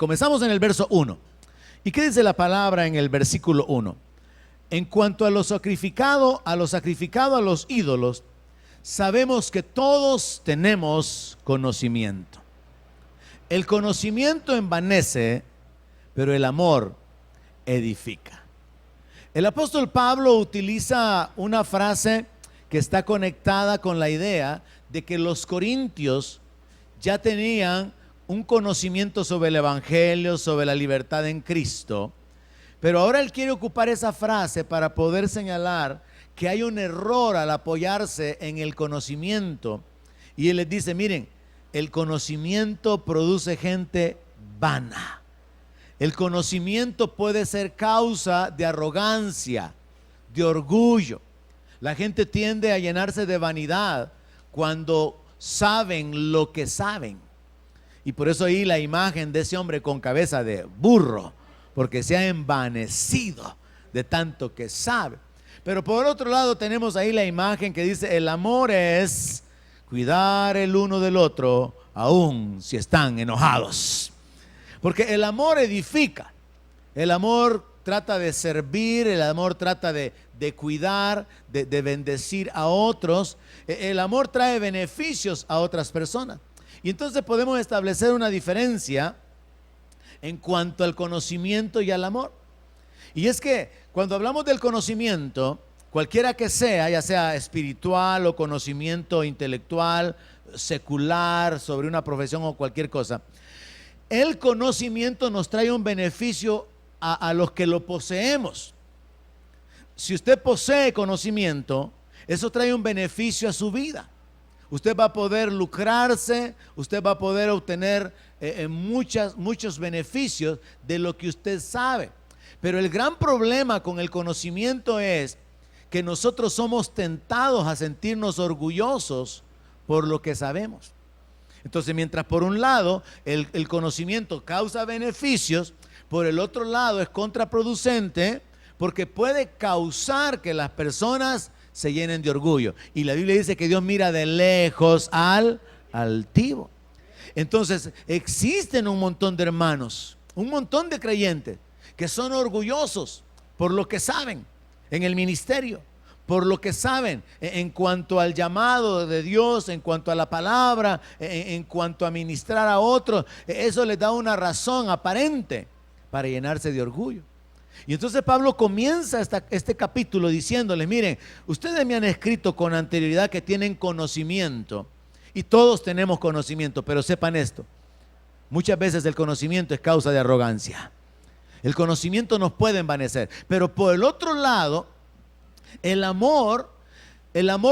comenzamos en el verso 1. ¿Y qué dice la palabra en el versículo 1? En cuanto a lo sacrificado a los ídolos, sabemos que todos tenemos conocimiento. El conocimiento envanece, pero el amor edifica. El apóstol Pablo utiliza una frase que está conectada con la idea de que los corintios ya tenían un conocimiento sobre el evangelio, sobre la libertad en Cristo, pero ahora él quiere ocupar esa frase para poder señalar que hay un error al apoyarse en el conocimiento. Y él les dice, miren, el conocimiento produce gente vana. El conocimiento puede ser causa de arrogancia, de orgullo. La gente tiende a llenarse de vanidad cuando saben lo que saben. Y por eso ahí la imagen de ese hombre con cabeza de burro, porque se ha envanecido de tanto que sabe. Pero por otro lado tenemos ahí la imagen que dice, el amor es cuidar el uno del otro, aun si están enojados. Porque el amor edifica, el amor trata de servir, el amor trata de cuidar, de bendecir a otros. El amor trae beneficios a otras personas. Y entonces podemos establecer una diferencia en cuanto al conocimiento y al amor. Y es que cuando hablamos del conocimiento, cualquiera que sea, ya sea espiritual o conocimiento intelectual, secular, sobre una profesión o cualquier cosa, el conocimiento nos trae un beneficio a los que lo poseemos. Si usted posee conocimiento, eso trae un beneficio a su vida. Usted va a poder lucrarse, usted va a poder obtener muchos beneficios de lo que usted sabe. Pero el gran problema con el conocimiento es que nosotros somos tentados a sentirnos orgullosos por lo que sabemos. Entonces, mientras por un lado el conocimiento causa beneficios, por el otro lado es contraproducente porque puede causar que las personas se llenen de orgullo. Y la Biblia dice que Dios mira de lejos al altivo. Entonces, existen un montón de hermanos, un montón de creyentes que son orgullosos por lo que saben en el ministerio, por lo que saben en cuanto al llamado de Dios, en cuanto a la palabra, en cuanto a ministrar a otros. Eso les da una razón aparente para llenarse de orgullo. Y entonces Pablo comienza este capítulo diciéndoles, miren, ustedes me han escrito con anterioridad que tienen conocimiento, y todos tenemos conocimiento, pero sepan esto, muchas veces el conocimiento es causa de arrogancia. El conocimiento nos puede envanecer, pero por el otro lado, el amor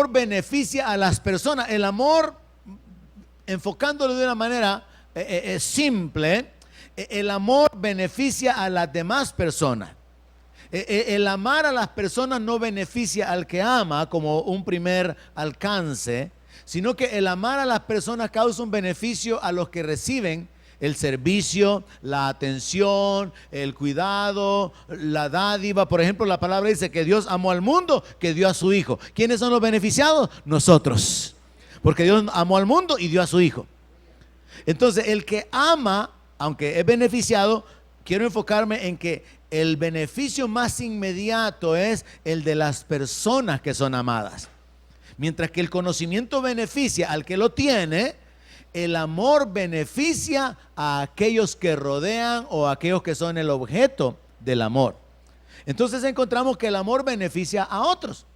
beneficia a las personas. El amor, enfocándolo de una manera simple, el amor beneficia a las demás personas. El amar a las personas no beneficia al que ama como un primer alcance, sino que el amar a las personas causa un beneficio a los que reciben el servicio, la atención, el cuidado, la dádiva. Por ejemplo, la palabra dice que Dios amó al mundo, que dio a su Hijo. ¿Quiénes son los beneficiados? Nosotros, porque Dios amó al mundo y dio a su Hijo. Entonces, el que ama, aunque es beneficiado, quiero enfocarme en que el beneficio más inmediato es el de las personas que son amadas. Mientras que el conocimiento beneficia al que lo tiene, el amor beneficia a aquellos que rodean o a aquellos que son el objeto del amor. Entonces encontramos que el amor beneficia a otros.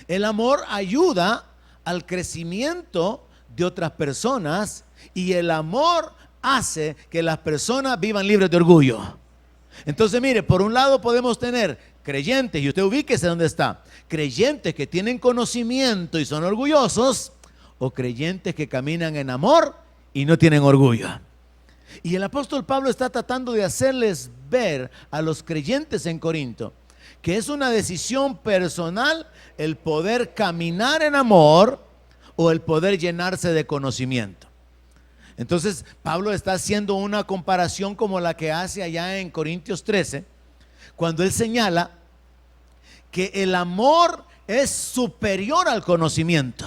El amor ayuda al crecimiento de otras personas y el amor hace que las personas vivan libres de orgullo. Entonces mire, por un lado podemos tener creyentes, y usted ubíquese donde está, creyentes que tienen conocimiento y son orgullosos, o creyentes que caminan en amor y no tienen orgullo. Y el apóstol Pablo está tratando de hacerles ver a los creyentes en Corinto que es una decisión personal el poder caminar en amor o el poder llenarse de conocimiento. Entonces Pablo está haciendo una comparación como la que hace allá en Corintios 13, cuando él señala que el amor es superior al conocimiento.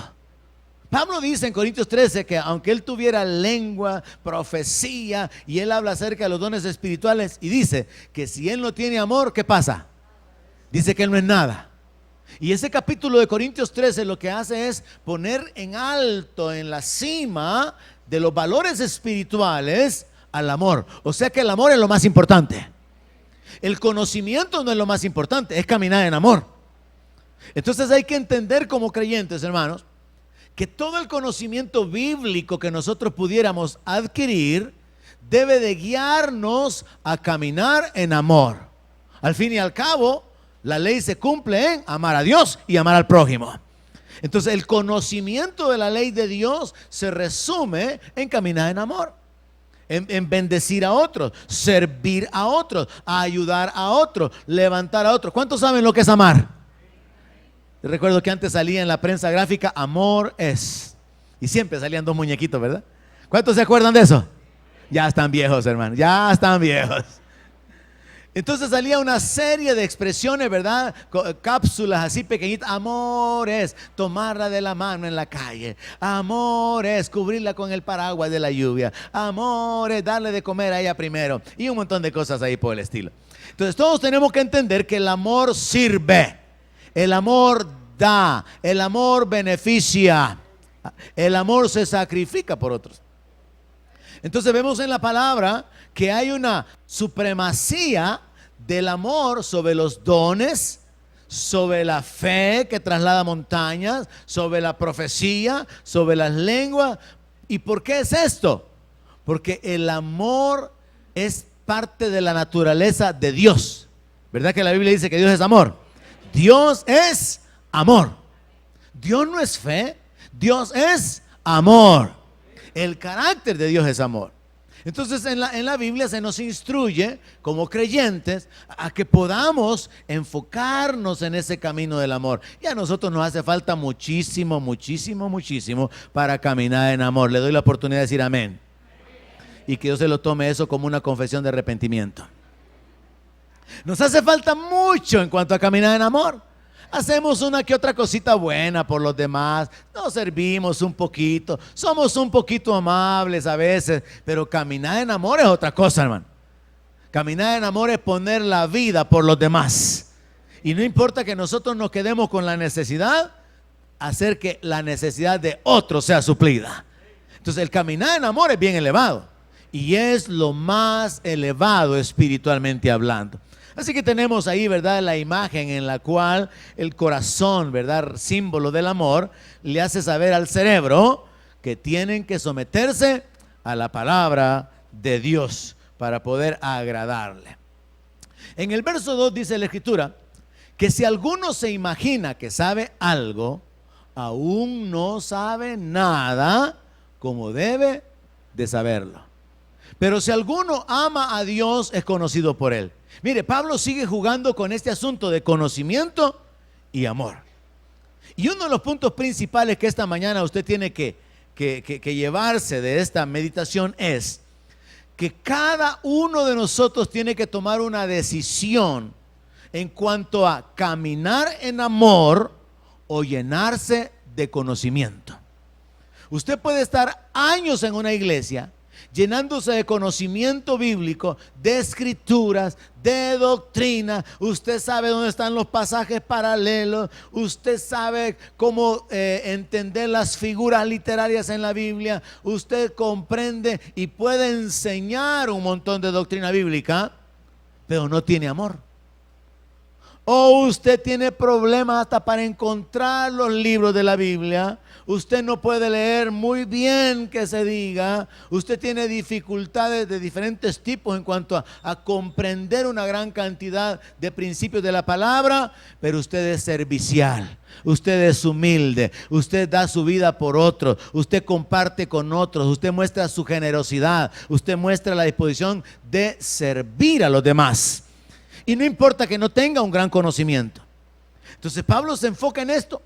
Pablo dice en Corintios 13 que aunque él tuviera lengua, profecía, y él habla acerca de los dones espirituales, y dice que si él no tiene amor, ¿qué pasa? Dice que él no es nada. Y ese capítulo de Corintios 13 lo que hace es poner en alto, en la cima de los valores espirituales, al amor. O sea que el amor es lo más importante. El conocimiento no es lo más importante, es caminar en amor. Entonces hay que entender como creyentes, hermanos, que todo el conocimiento bíblico que nosotros pudiéramos adquirir debe de guiarnos a caminar en amor. Al fin y al cabo, la ley se cumple en amar a Dios y amar al prójimo. Entonces el conocimiento de la ley de Dios se resume en caminar en amor, en bendecir a otros, servir a otros, a ayudar a otros, levantar a otros. ¿Cuántos saben lo que es amar? Recuerdo que antes salía en la prensa gráfica, amor es, y siempre salían dos muñequitos, ¿verdad? ¿Cuántos se acuerdan de eso? Ya están viejos, hermanos, ya están viejos. Entonces salía una serie de expresiones, ¿verdad? Cápsulas así pequeñitas. Amor es tomarla de la mano en la calle. Amor es cubrirla con el paraguas de la lluvia. Amor es darle de comer a ella primero. Y un montón de cosas ahí por el estilo. Entonces todos tenemos que entender que el amor sirve. El amor da. El amor beneficia. El amor se sacrifica por otros. Entonces vemos en la palabra que hay una supremacía del amor sobre los dones, sobre la fe que traslada montañas, sobre la profecía, sobre las lenguas. ¿Y por qué es esto? Porque el amor es parte de la naturaleza de Dios. ¿Verdad que la Biblia dice que Dios es amor? Dios es amor. Dios no es fe, Dios es amor. El carácter de Dios es amor. Entonces en la Biblia se nos instruye como creyentes a que podamos enfocarnos en ese camino del amor. Y a nosotros nos hace falta muchísimo, muchísimo, muchísimo para caminar en amor. Le doy la oportunidad de decir amén. Y que Dios se lo tome eso como una confesión de arrepentimiento. Nos hace falta mucho en cuanto a caminar en amor. Hacemos una que otra cosita buena por los demás, nos servimos un poquito, somos un poquito amables a veces, pero caminar en amor es otra cosa, hermano. Caminar en amor es poner la vida por los demás. Y no importa que nosotros nos quedemos con la necesidad, hacer que la necesidad de otro sea suplida. Entonces el caminar en amor es bien elevado y es lo más elevado espiritualmente hablando. Así que tenemos ahí, ¿verdad?, la imagen en la cual el corazón, ¿verdad?, símbolo del amor, le hace saber al cerebro que tienen que someterse a la palabra de Dios para poder agradarle. En el verso 2 dice la Escritura que si alguno se imagina que sabe algo, aún no sabe nada como debe de saberlo. Pero si alguno ama a Dios, es conocido por él. Mire, Pablo sigue jugando con este asunto de conocimiento y amor. Y uno de los puntos principales que esta mañana usted tiene que llevarse de esta meditación es que cada uno de nosotros tiene que tomar una decisión en cuanto a caminar en amor o llenarse de conocimiento. Usted puede estar años en una iglesia llenándose de conocimiento bíblico, de escrituras, de doctrina. Usted sabe dónde están los pasajes paralelos, usted sabe cómo entender las figuras literarias en la Biblia, usted comprende y puede enseñar un montón de doctrina bíblica, pero no tiene amor. O usted tiene problemas hasta para encontrar los libros de la Biblia. Usted no puede leer muy bien que se diga. Usted tiene dificultades de diferentes tipos en cuanto a comprender una gran cantidad de principios de la palabra. Pero usted es servicial, usted es humilde, usted da su vida por otros, usted comparte con otros, usted muestra su generosidad, usted muestra la disposición de servir a los demás. Y no importa que no tenga un gran conocimiento. Entonces Pablo se enfoca en esto.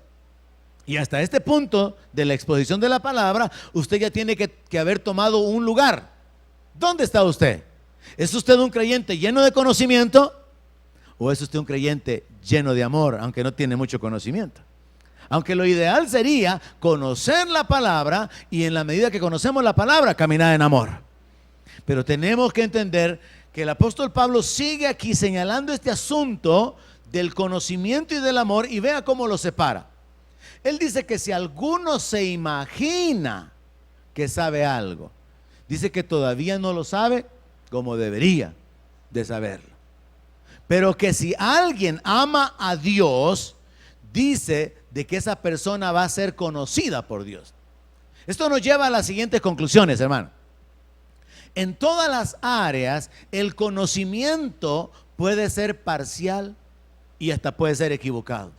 Y hasta este punto de la exposición de la palabra, usted ya tiene que haber tomado un lugar. ¿Dónde está usted? ¿Es usted un creyente lleno de conocimiento? ¿O es usted un creyente lleno de amor, aunque no tiene mucho conocimiento? Aunque lo ideal sería conocer la palabra y en la medida que conocemos la palabra, caminar en amor. Pero tenemos que entender que el apóstol Pablo sigue aquí señalando este asunto del conocimiento y del amor y vea cómo lo separa. Él dice que si alguno se imagina que sabe algo, dice que todavía no lo sabe como debería de saberlo. Pero que si alguien ama a Dios, dice de que esa persona va a ser conocida por Dios. Esto nos lleva a las siguientes conclusiones, hermano. En todas las áreas, el conocimiento puede ser parcial y hasta puede ser equivocado.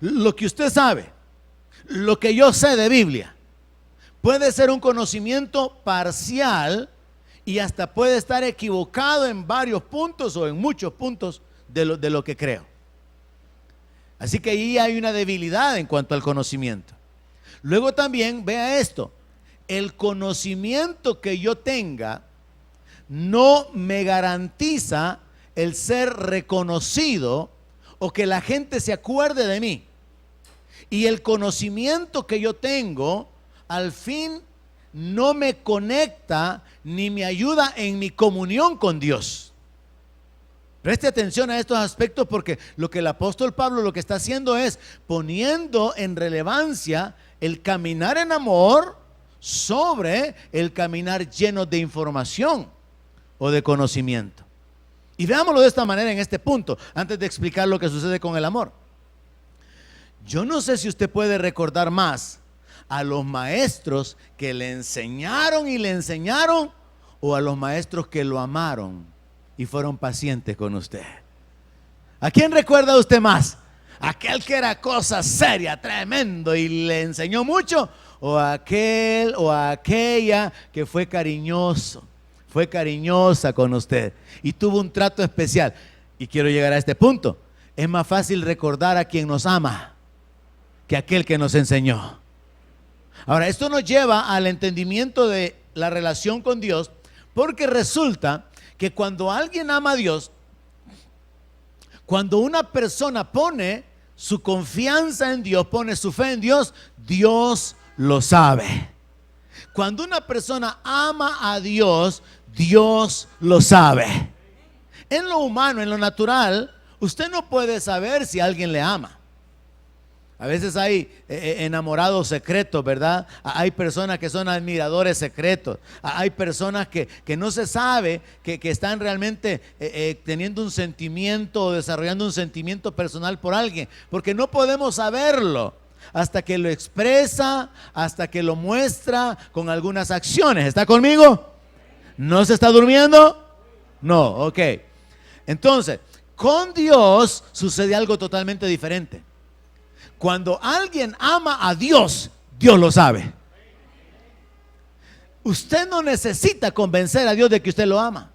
Lo que usted sabe, lo que yo sé de Biblia, puede ser un conocimiento parcial y hasta puede estar equivocado en varios puntos o en muchos puntos de lo que creo. Así que ahí hay una debilidad en cuanto al conocimiento. Luego también vea esto: el conocimiento que yo tenga no me garantiza el ser reconocido o que la gente se acuerde de mí. Y el conocimiento que yo tengo al fin no me conecta ni me ayuda en mi comunión con Dios. Preste atención a estos aspectos, porque lo que el apóstol Pablo lo que está haciendo es poniendo en relevancia el caminar en amor sobre el caminar lleno de información o de conocimiento. Y veámoslo de esta manera en este punto, antes de explicar lo que sucede con el amor. Yo no sé si usted puede recordar más a los maestros que le enseñaron y le enseñaron, o a los maestros que lo amaron y fueron pacientes con usted. ¿A quién recuerda usted más? ¿Aquel que era cosa seria, tremendo y le enseñó mucho? ¿O aquel o aquella que fue cariñoso, fue cariñosa con usted y tuvo un trato especial? Y quiero llegar a este punto: es más fácil recordar a quien nos ama que aquel que nos enseñó. Ahora, esto nos lleva al entendimiento de la relación con Dios, porque resulta que cuando alguien ama a Dios, cuando una persona pone su confianza en Dios, pone su fe en Dios, Dios lo sabe. Cuando una persona ama a Dios, Dios lo sabe. En lo humano, en lo natural, usted no puede saber si alguien le ama. A veces hay enamorados secretos, ¿verdad? Hay personas que son admiradores secretos. Hay personas que no se sabe que están realmente teniendo un sentimiento o desarrollando un sentimiento personal por alguien, porque no podemos saberlo hasta que lo expresa, hasta que lo muestra con algunas acciones. ¿Está conmigo? ¿No se está durmiendo? No, ok. Entonces, con Dios sucede algo totalmente diferente. Cuando alguien ama a Dios, Dios lo sabe. Usted no necesita convencer a Dios de que usted lo ama.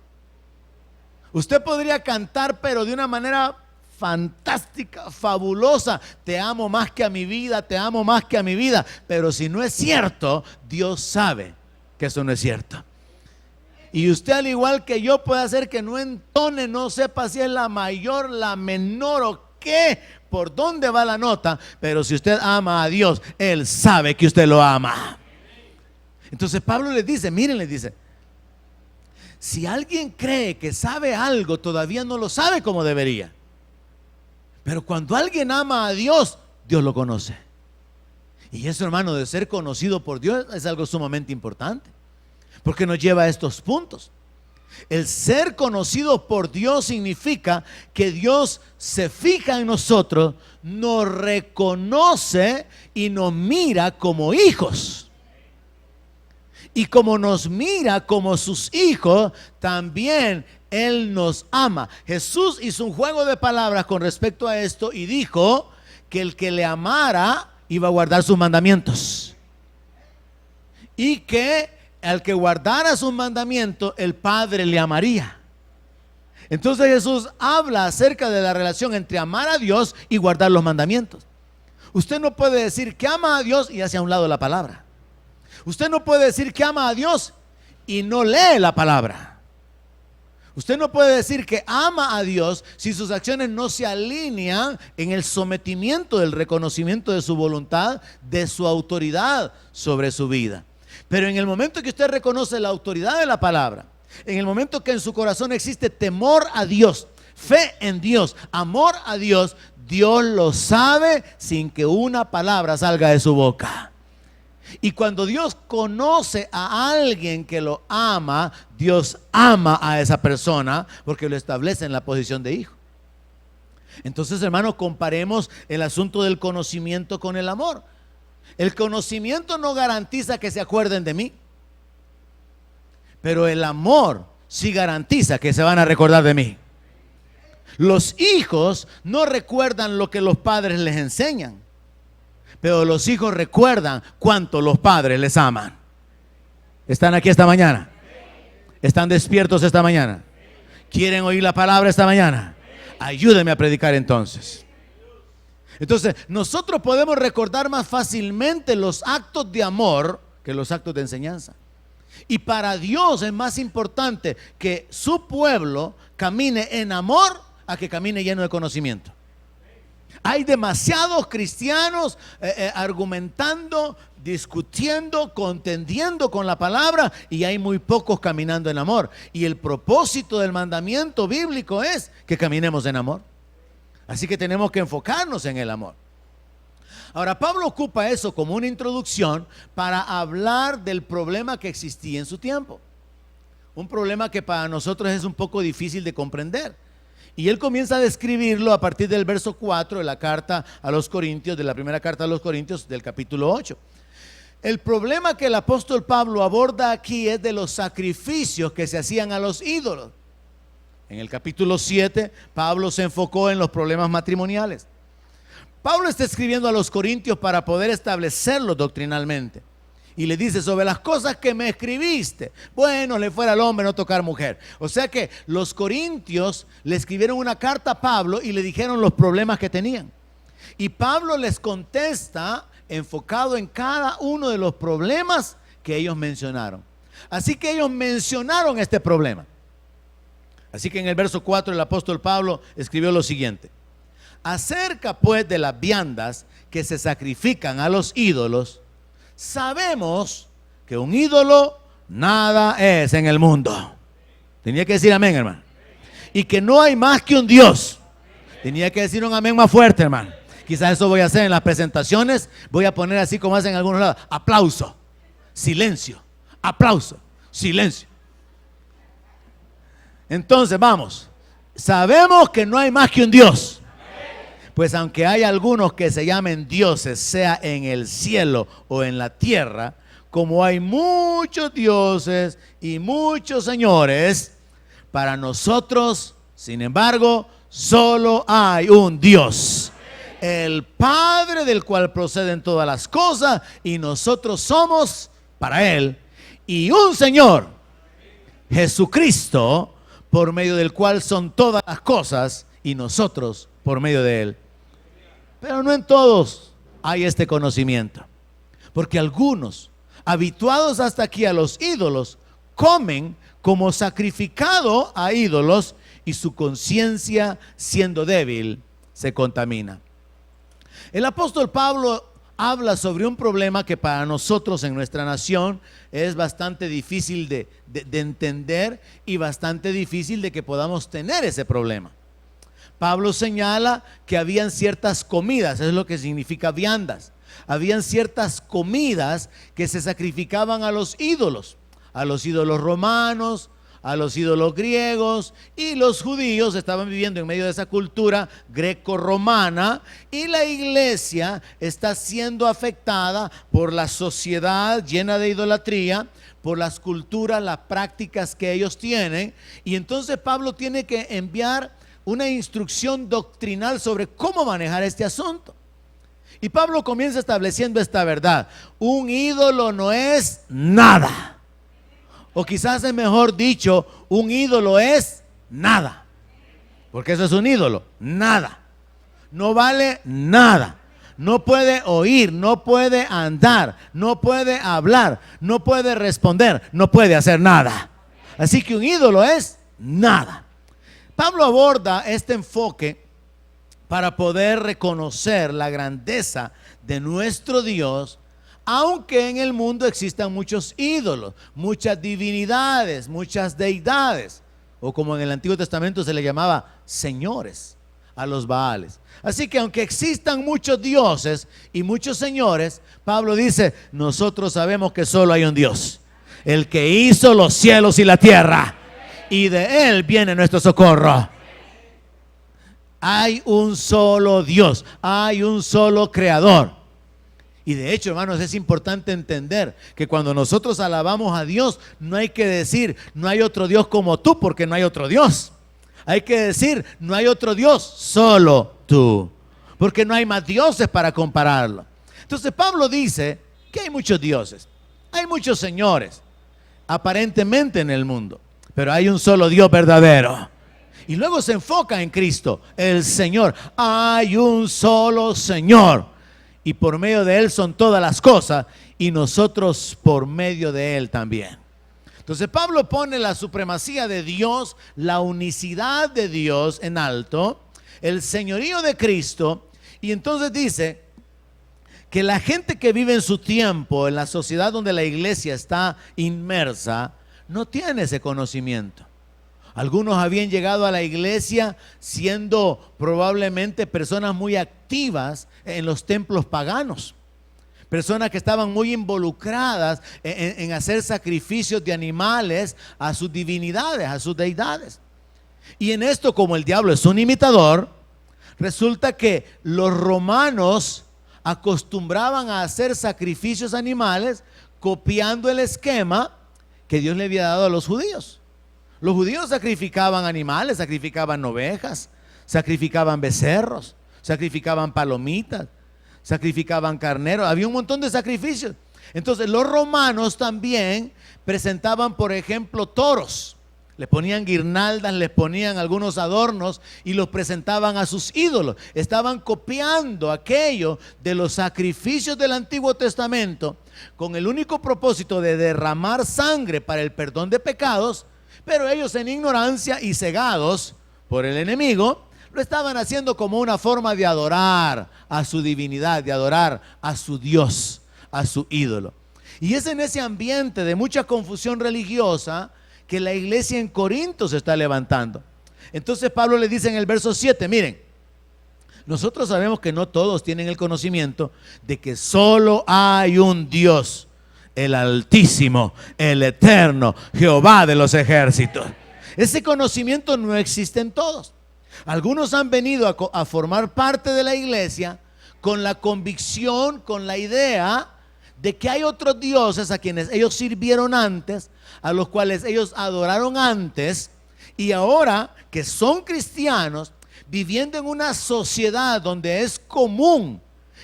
Usted podría cantar, pero de una manera fantástica, fabulosa: te amo más que a mi vida, te amo más que a mi vida. Pero si no es cierto, Dios sabe que eso no es cierto. Y usted, al igual que yo, puede hacer que no entone, no sepa si es la mayor, la menor o qué, por dónde va la nota, pero si usted ama a Dios, Él sabe que usted lo ama. Entonces Pablo les dice, miren, les dice: si alguien cree que sabe algo, todavía no lo sabe como debería. Pero cuando alguien ama a Dios, Dios lo conoce. Y eso, hermano, de ser conocido por Dios es algo sumamente importante, porque nos lleva a estos puntos. El ser conocido por Dios significa que Dios se fija en nosotros, nos reconoce y nos mira como hijos. Y como nos mira como sus hijos, también Él nos ama. Jesús hizo un juego de palabras con respecto a esto y dijo que el que le amara iba a guardar sus mandamientos, y que al que guardara sus mandamientos, el Padre le amaría. Entonces Jesús habla acerca de la relación entre amar a Dios y guardar los mandamientos. Usted no puede decir que ama a Dios y hace a un lado la palabra. Usted no puede decir que ama a Dios y no lee la palabra. Usted no puede decir que ama a Dios si sus acciones no se alinean en el sometimiento del reconocimiento de su voluntad, de su autoridad sobre su vida. Pero en el momento que usted reconoce la autoridad de la palabra, en el momento que en su corazón existe temor a Dios, fe en Dios, amor a Dios, Dios lo sabe sin que una palabra salga de su boca. Y cuando Dios conoce a alguien que lo ama, Dios ama a esa persona porque lo establece en la posición de hijo. Entonces, hermanos, comparemos el asunto del conocimiento con el amor. El conocimiento no garantiza que se acuerden de mí, pero el amor sí garantiza que se van a recordar de mí. Los hijos no recuerdan lo que los padres les enseñan, pero los hijos recuerdan cuánto los padres les aman. ¿Están aquí esta mañana? ¿Están despiertos esta mañana? ¿Quieren oír la palabra esta mañana? Ayúdenme a predicar entonces. Entonces, nosotros podemos recordar más fácilmente los actos de amor que los actos de enseñanza. Y para Dios es más importante que su pueblo camine en amor a que camine lleno de conocimiento. Hay demasiados cristianos argumentando, discutiendo, contendiendo con la palabra, y hay muy pocos caminando en amor. Y el propósito del mandamiento bíblico es que caminemos en amor. Así que tenemos que enfocarnos en el amor. Ahora, Pablo ocupa eso como una introducción para hablar del problema que existía en su tiempo. Un problema que para nosotros es un poco difícil de comprender. Y él comienza a describirlo a partir del verso 4 de la carta a los Corintios, de la primera carta a los Corintios del capítulo 8. El problema que el apóstol Pablo aborda aquí es de los sacrificios que se hacían a los ídolos. En el capítulo 7, Pablo se enfocó en los problemas matrimoniales. Pablo está escribiendo a los Corintios para poder establecerlo doctrinalmente. Y le dice: sobre las cosas que me escribiste, bueno le fuera al hombre no tocar mujer. O sea que los corintios le escribieron una carta a Pablo y le dijeron los problemas que tenían. Y Pablo les contesta enfocado en cada uno de los problemas que ellos mencionaron. Así que ellos mencionaron este problema. Así que en el verso 4 el apóstol Pablo escribió lo siguiente: acerca pues de las viandas que se sacrifican a los ídolos, sabemos que un ídolo nada es en el mundo. Tenía que decir amén, hermano. Y que no hay más que un Dios. Tenía que decir un amén más fuerte, hermano. Quizás eso voy a hacer en las presentaciones. Voy a poner así como hacen en algunos lados: aplauso, silencio, aplauso, silencio. Entonces vamos, sabemos que no hay más que un Dios. Pues aunque hay algunos que se llamen dioses, sea en el cielo o en la tierra, como hay muchos dioses y muchos señores, para nosotros, sin embargo, solo hay un Dios, el Padre, del cual proceden todas las cosas, y nosotros somos para Él, y un Señor, Jesucristo, por medio del cual son todas las cosas, y nosotros por medio de Él. Pero no en todos hay este conocimiento, porque algunos, habituados hasta aquí a los ídolos, comen como sacrificado a ídolos, y su conciencia, siendo débil, se contamina. El apóstol Pablo habla sobre un problema que para nosotros en nuestra nación es bastante difícil de entender, y bastante difícil de que podamos tener ese problema. Pablo señala que habían ciertas comidas, eso es lo que significa viandas. Habían ciertas comidas que se sacrificaban a los ídolos romanos, a los ídolos griegos, y los judíos estaban viviendo en medio de esa cultura greco-romana, y la iglesia está siendo afectada por la sociedad llena de idolatría, por las culturas, las prácticas que ellos tienen. Y entonces Pablo tiene que enviar una instrucción doctrinal sobre cómo manejar este asunto. Y Pablo comienza estableciendo esta verdad: un ídolo no es nada. O quizás es mejor dicho, un ídolo es nada. Porque eso es un ídolo, nada. No vale nada. No puede oír, no puede andar, no puede hablar, no puede responder, no puede hacer nada. Así que un ídolo es nada. Pablo aborda este enfoque para poder reconocer la grandeza de nuestro Dios, aunque en el mundo existan muchos ídolos, muchas divinidades, muchas deidades, o como en el Antiguo Testamento se le llamaba señores a los Baales. Así que aunque existan muchos dioses y muchos señores, Pablo dice, nosotros sabemos que solo hay un Dios, el que hizo los cielos y la tierra, y de Él viene nuestro socorro. Hay un solo Dios, hay un solo creador. Y de hecho, hermanos, es importante entender que cuando nosotros alabamos a Dios, no hay que decir, no hay otro Dios como tú, porque no hay otro Dios. Hay que decir, no hay otro Dios, solo tú, porque no hay más dioses para compararlo. Entonces Pablo dice que hay muchos dioses, hay muchos señores, aparentemente en el mundo, pero hay un solo Dios verdadero. Y luego se enfoca en Cristo, el Señor. Hay un solo Señor, y por medio de Él son todas las cosas, y nosotros por medio de Él también. Entonces Pablo pone la supremacía de Dios, la unicidad de Dios en alto, el señorío de Cristo, y entonces dice que la gente que vive en su tiempo, en la sociedad donde la iglesia está inmersa, no tiene ese conocimiento. Algunos habían llegado a la iglesia siendo probablemente personas muy activas en los templos paganos. Personas que estaban muy involucradas en hacer sacrificios de animales a sus divinidades, a sus deidades. Y en esto, como el diablo es un imitador, resulta que los romanos acostumbraban a hacer sacrificios animales copiando el esquema que Dios le había dado a los judíos. Los judíos sacrificaban animales, sacrificaban ovejas, sacrificaban becerros, sacrificaban palomitas, sacrificaban carneros. Había un montón de sacrificios. Entonces los romanos también presentaban, por ejemplo, toros. Le ponían guirnaldas, les ponían algunos adornos y los presentaban a sus ídolos. Estaban copiando aquello de los sacrificios del Antiguo Testamento con el único propósito de derramar sangre para el perdón de pecados. Pero ellos, en ignorancia y cegados por el enemigo, lo estaban haciendo como una forma de adorar a su divinidad, de adorar a su Dios, a su ídolo. Y es en ese ambiente de mucha confusión religiosa que la iglesia en Corinto se está levantando. Entonces Pablo le dice en el verso 7, miren, nosotros sabemos que no todos tienen el conocimiento de que solo hay un Dios, el Altísimo, el Eterno, Jehová de los ejércitos. Ese conocimiento no existe en todos. Algunos han venido a formar parte de la iglesia con la convicción, con la idea de que hay otros dioses a quienes ellos sirvieron antes, a los cuales ellos adoraron antes, y ahora que son cristianos, viviendo en una sociedad donde es común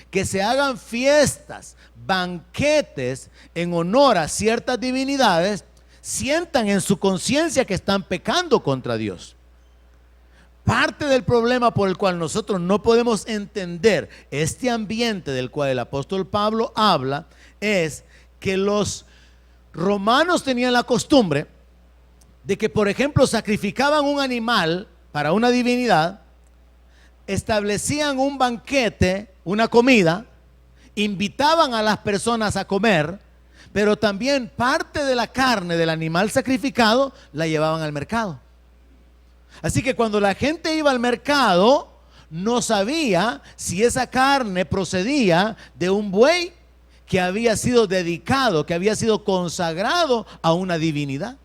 que se hagan fiestas, banquetes en honor a ciertas divinidades, sientan en su conciencia que están pecando contra Dios. Parte del problema por el cual nosotros no podemos entender este ambiente del cual el apóstol Pablo habla es que los romanos tenían la costumbre de que, por ejemplo, sacrificaban un animal para una divinidad, establecían un banquete, una comida, invitaban a las personas a comer, pero también parte de la carne del animal sacrificado la llevaban al mercado. Así que cuando la gente iba al mercado, no sabía si esa carne procedía de un buey que había sido dedicado, que había sido consagrado a una divinidad.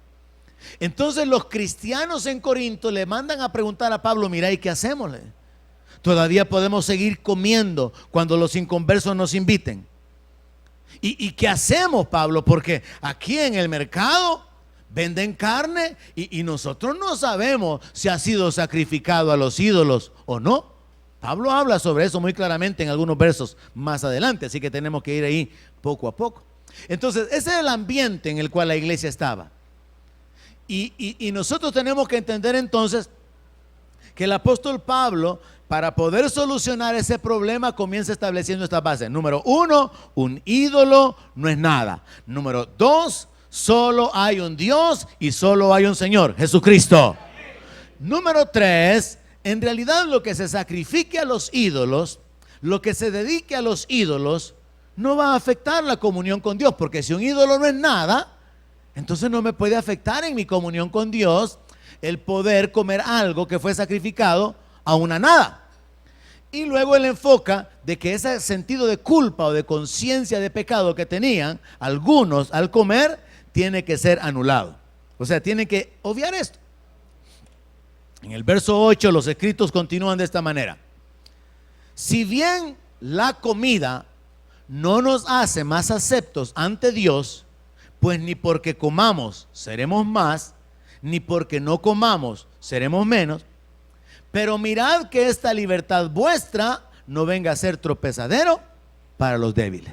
Entonces los cristianos en Corinto le mandan a preguntar a Pablo, mira, ¿y qué hacemos? Todavía podemos seguir comiendo cuando los inconversos nos inviten. ¿Y qué hacemos, Pablo? Porque aquí en el mercado venden carne y nosotros no sabemos si ha sido sacrificado a los ídolos o no. Pablo habla sobre eso muy claramente en algunos versos más adelante, así que tenemos que ir ahí poco a poco. Entonces, ese es el ambiente en el cual la iglesia estaba. Y nosotros tenemos que entender entonces que el apóstol Pablo, para poder solucionar ese problema, comienza estableciendo estas bases. Número 1, un ídolo no es nada. Número 2, solo hay un Dios y solo hay un Señor, Jesucristo. Número 3, en realidad lo que se sacrifique a los ídolos, lo que se dedique a los ídolos, no va a afectar la comunión con Dios, porque si un ídolo no es nada, entonces no me puede afectar en mi comunión con Dios el poder comer algo que fue sacrificado a una nada. Y luego él enfoca de que ese sentido de culpa o de conciencia de pecado que tenían algunos al comer tiene que ser anulado. O sea, tienen que obviar esto. En el verso 8 los escritos continúan de esta manera: si bien la comida no nos hace más aceptos ante Dios, pues ni porque comamos seremos más, ni porque no comamos seremos menos. Pero mirad que esta libertad vuestra no venga a ser tropezadero para los débiles.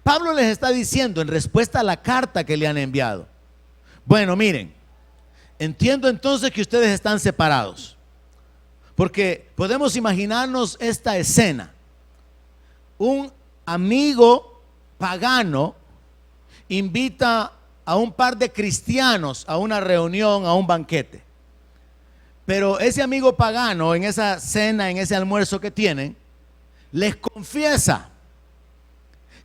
Pablo les está diciendo en respuesta a la carta que le han enviado: bueno, miren, entiendo entonces que ustedes están separados, porque podemos imaginarnos esta escena: un amigo pagano invita a un par de cristianos a una reunión, a un banquete. Pero ese amigo pagano, en esa cena, en ese almuerzo que tienen, les confiesa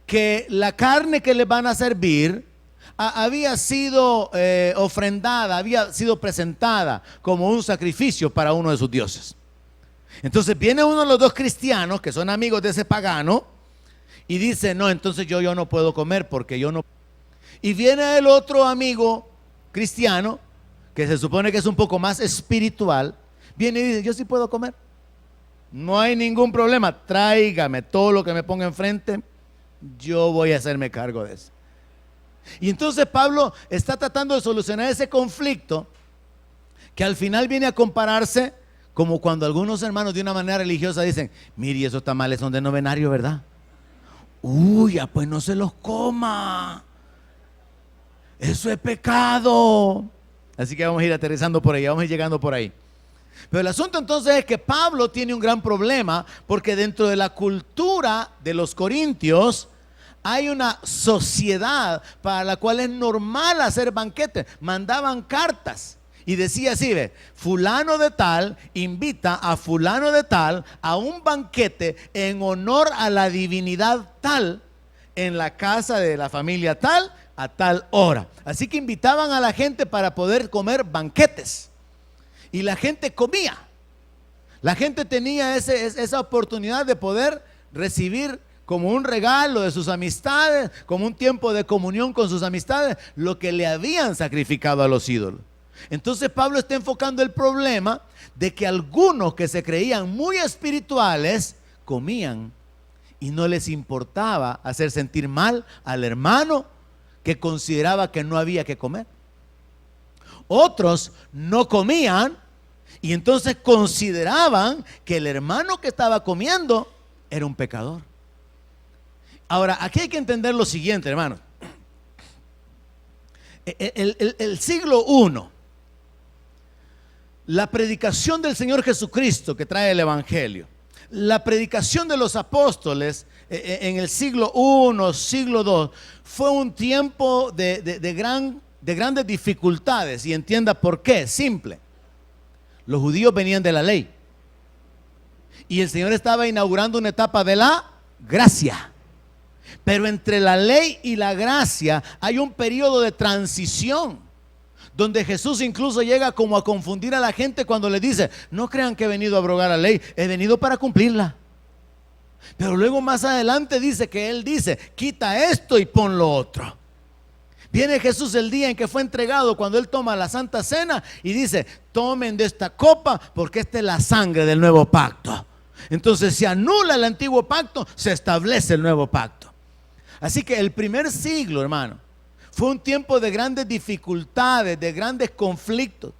que la carne que les van a servir había sido ofrendada, había sido presentada como un sacrificio para uno de sus dioses. Entonces viene uno de los dos cristianos que son amigos de ese pagano y dice: no, entonces yo no puedo comer porque yo no. Y viene el otro amigo cristiano, que se supone que es un poco más espiritual, viene y dice: yo sí puedo comer, no hay ningún problema, tráigame todo lo que me ponga enfrente, yo voy a hacerme cargo de eso. Y entonces Pablo está tratando de solucionar ese conflicto, que al final viene a compararse como cuando algunos hermanos de una manera religiosa dicen: mire, esos tamales son de novenario, ¿verdad? Uy, ya pues no se los coma, eso es pecado. Así que vamos a ir aterrizando por ahí, vamos a ir llegando por ahí. Pero el asunto entonces es que Pablo tiene un gran problema, porque dentro de la cultura de los corintios hay una sociedad para la cual es normal hacer banquetes. Mandaban cartas y decía así: ve, fulano de tal invita a fulano de tal a un banquete en honor a la divinidad tal, en la casa de la familia tal, a tal hora. Así que invitaban a la gente para poder comer banquetes, y la gente comía. La gente tenía esa oportunidad de poder recibir como un regalo de sus amistades, como un tiempo de comunión con sus amistades, lo que le habían sacrificado a los ídolos. Entonces Pablo está enfocando el problema de que algunos que se creían muy espirituales comían y no les importaba hacer sentir mal al hermano que consideraba que no había que comer. Otros no comían y entonces consideraban que el hermano que estaba comiendo era un pecador. Ahora, aquí hay que entender lo siguiente, hermanos. El siglo I, la predicación del Señor Jesucristo que trae el Evangelio, la predicación de los apóstoles en el siglo I, siglo II, fue un tiempo de grandes dificultades. Y entienda por qué. Simple: los judíos venían de la ley y el Señor estaba inaugurando una etapa de la gracia. Pero entre la ley y la gracia hay un periodo de transición, donde Jesús incluso llega como a confundir a la gente cuando le dice: no crean que he venido a abrogar la ley, he venido para cumplirla. Pero luego más adelante dice que Él dice: quita esto y pon lo otro. Viene Jesús el día en que fue entregado, cuando Él toma la Santa Cena y dice: tomen de esta copa porque esta es la sangre del nuevo pacto. Entonces se anula el antiguo pacto, se establece el nuevo pacto. Así que el primer siglo, hermano, fue un tiempo de grandes dificultades, de grandes conflictos,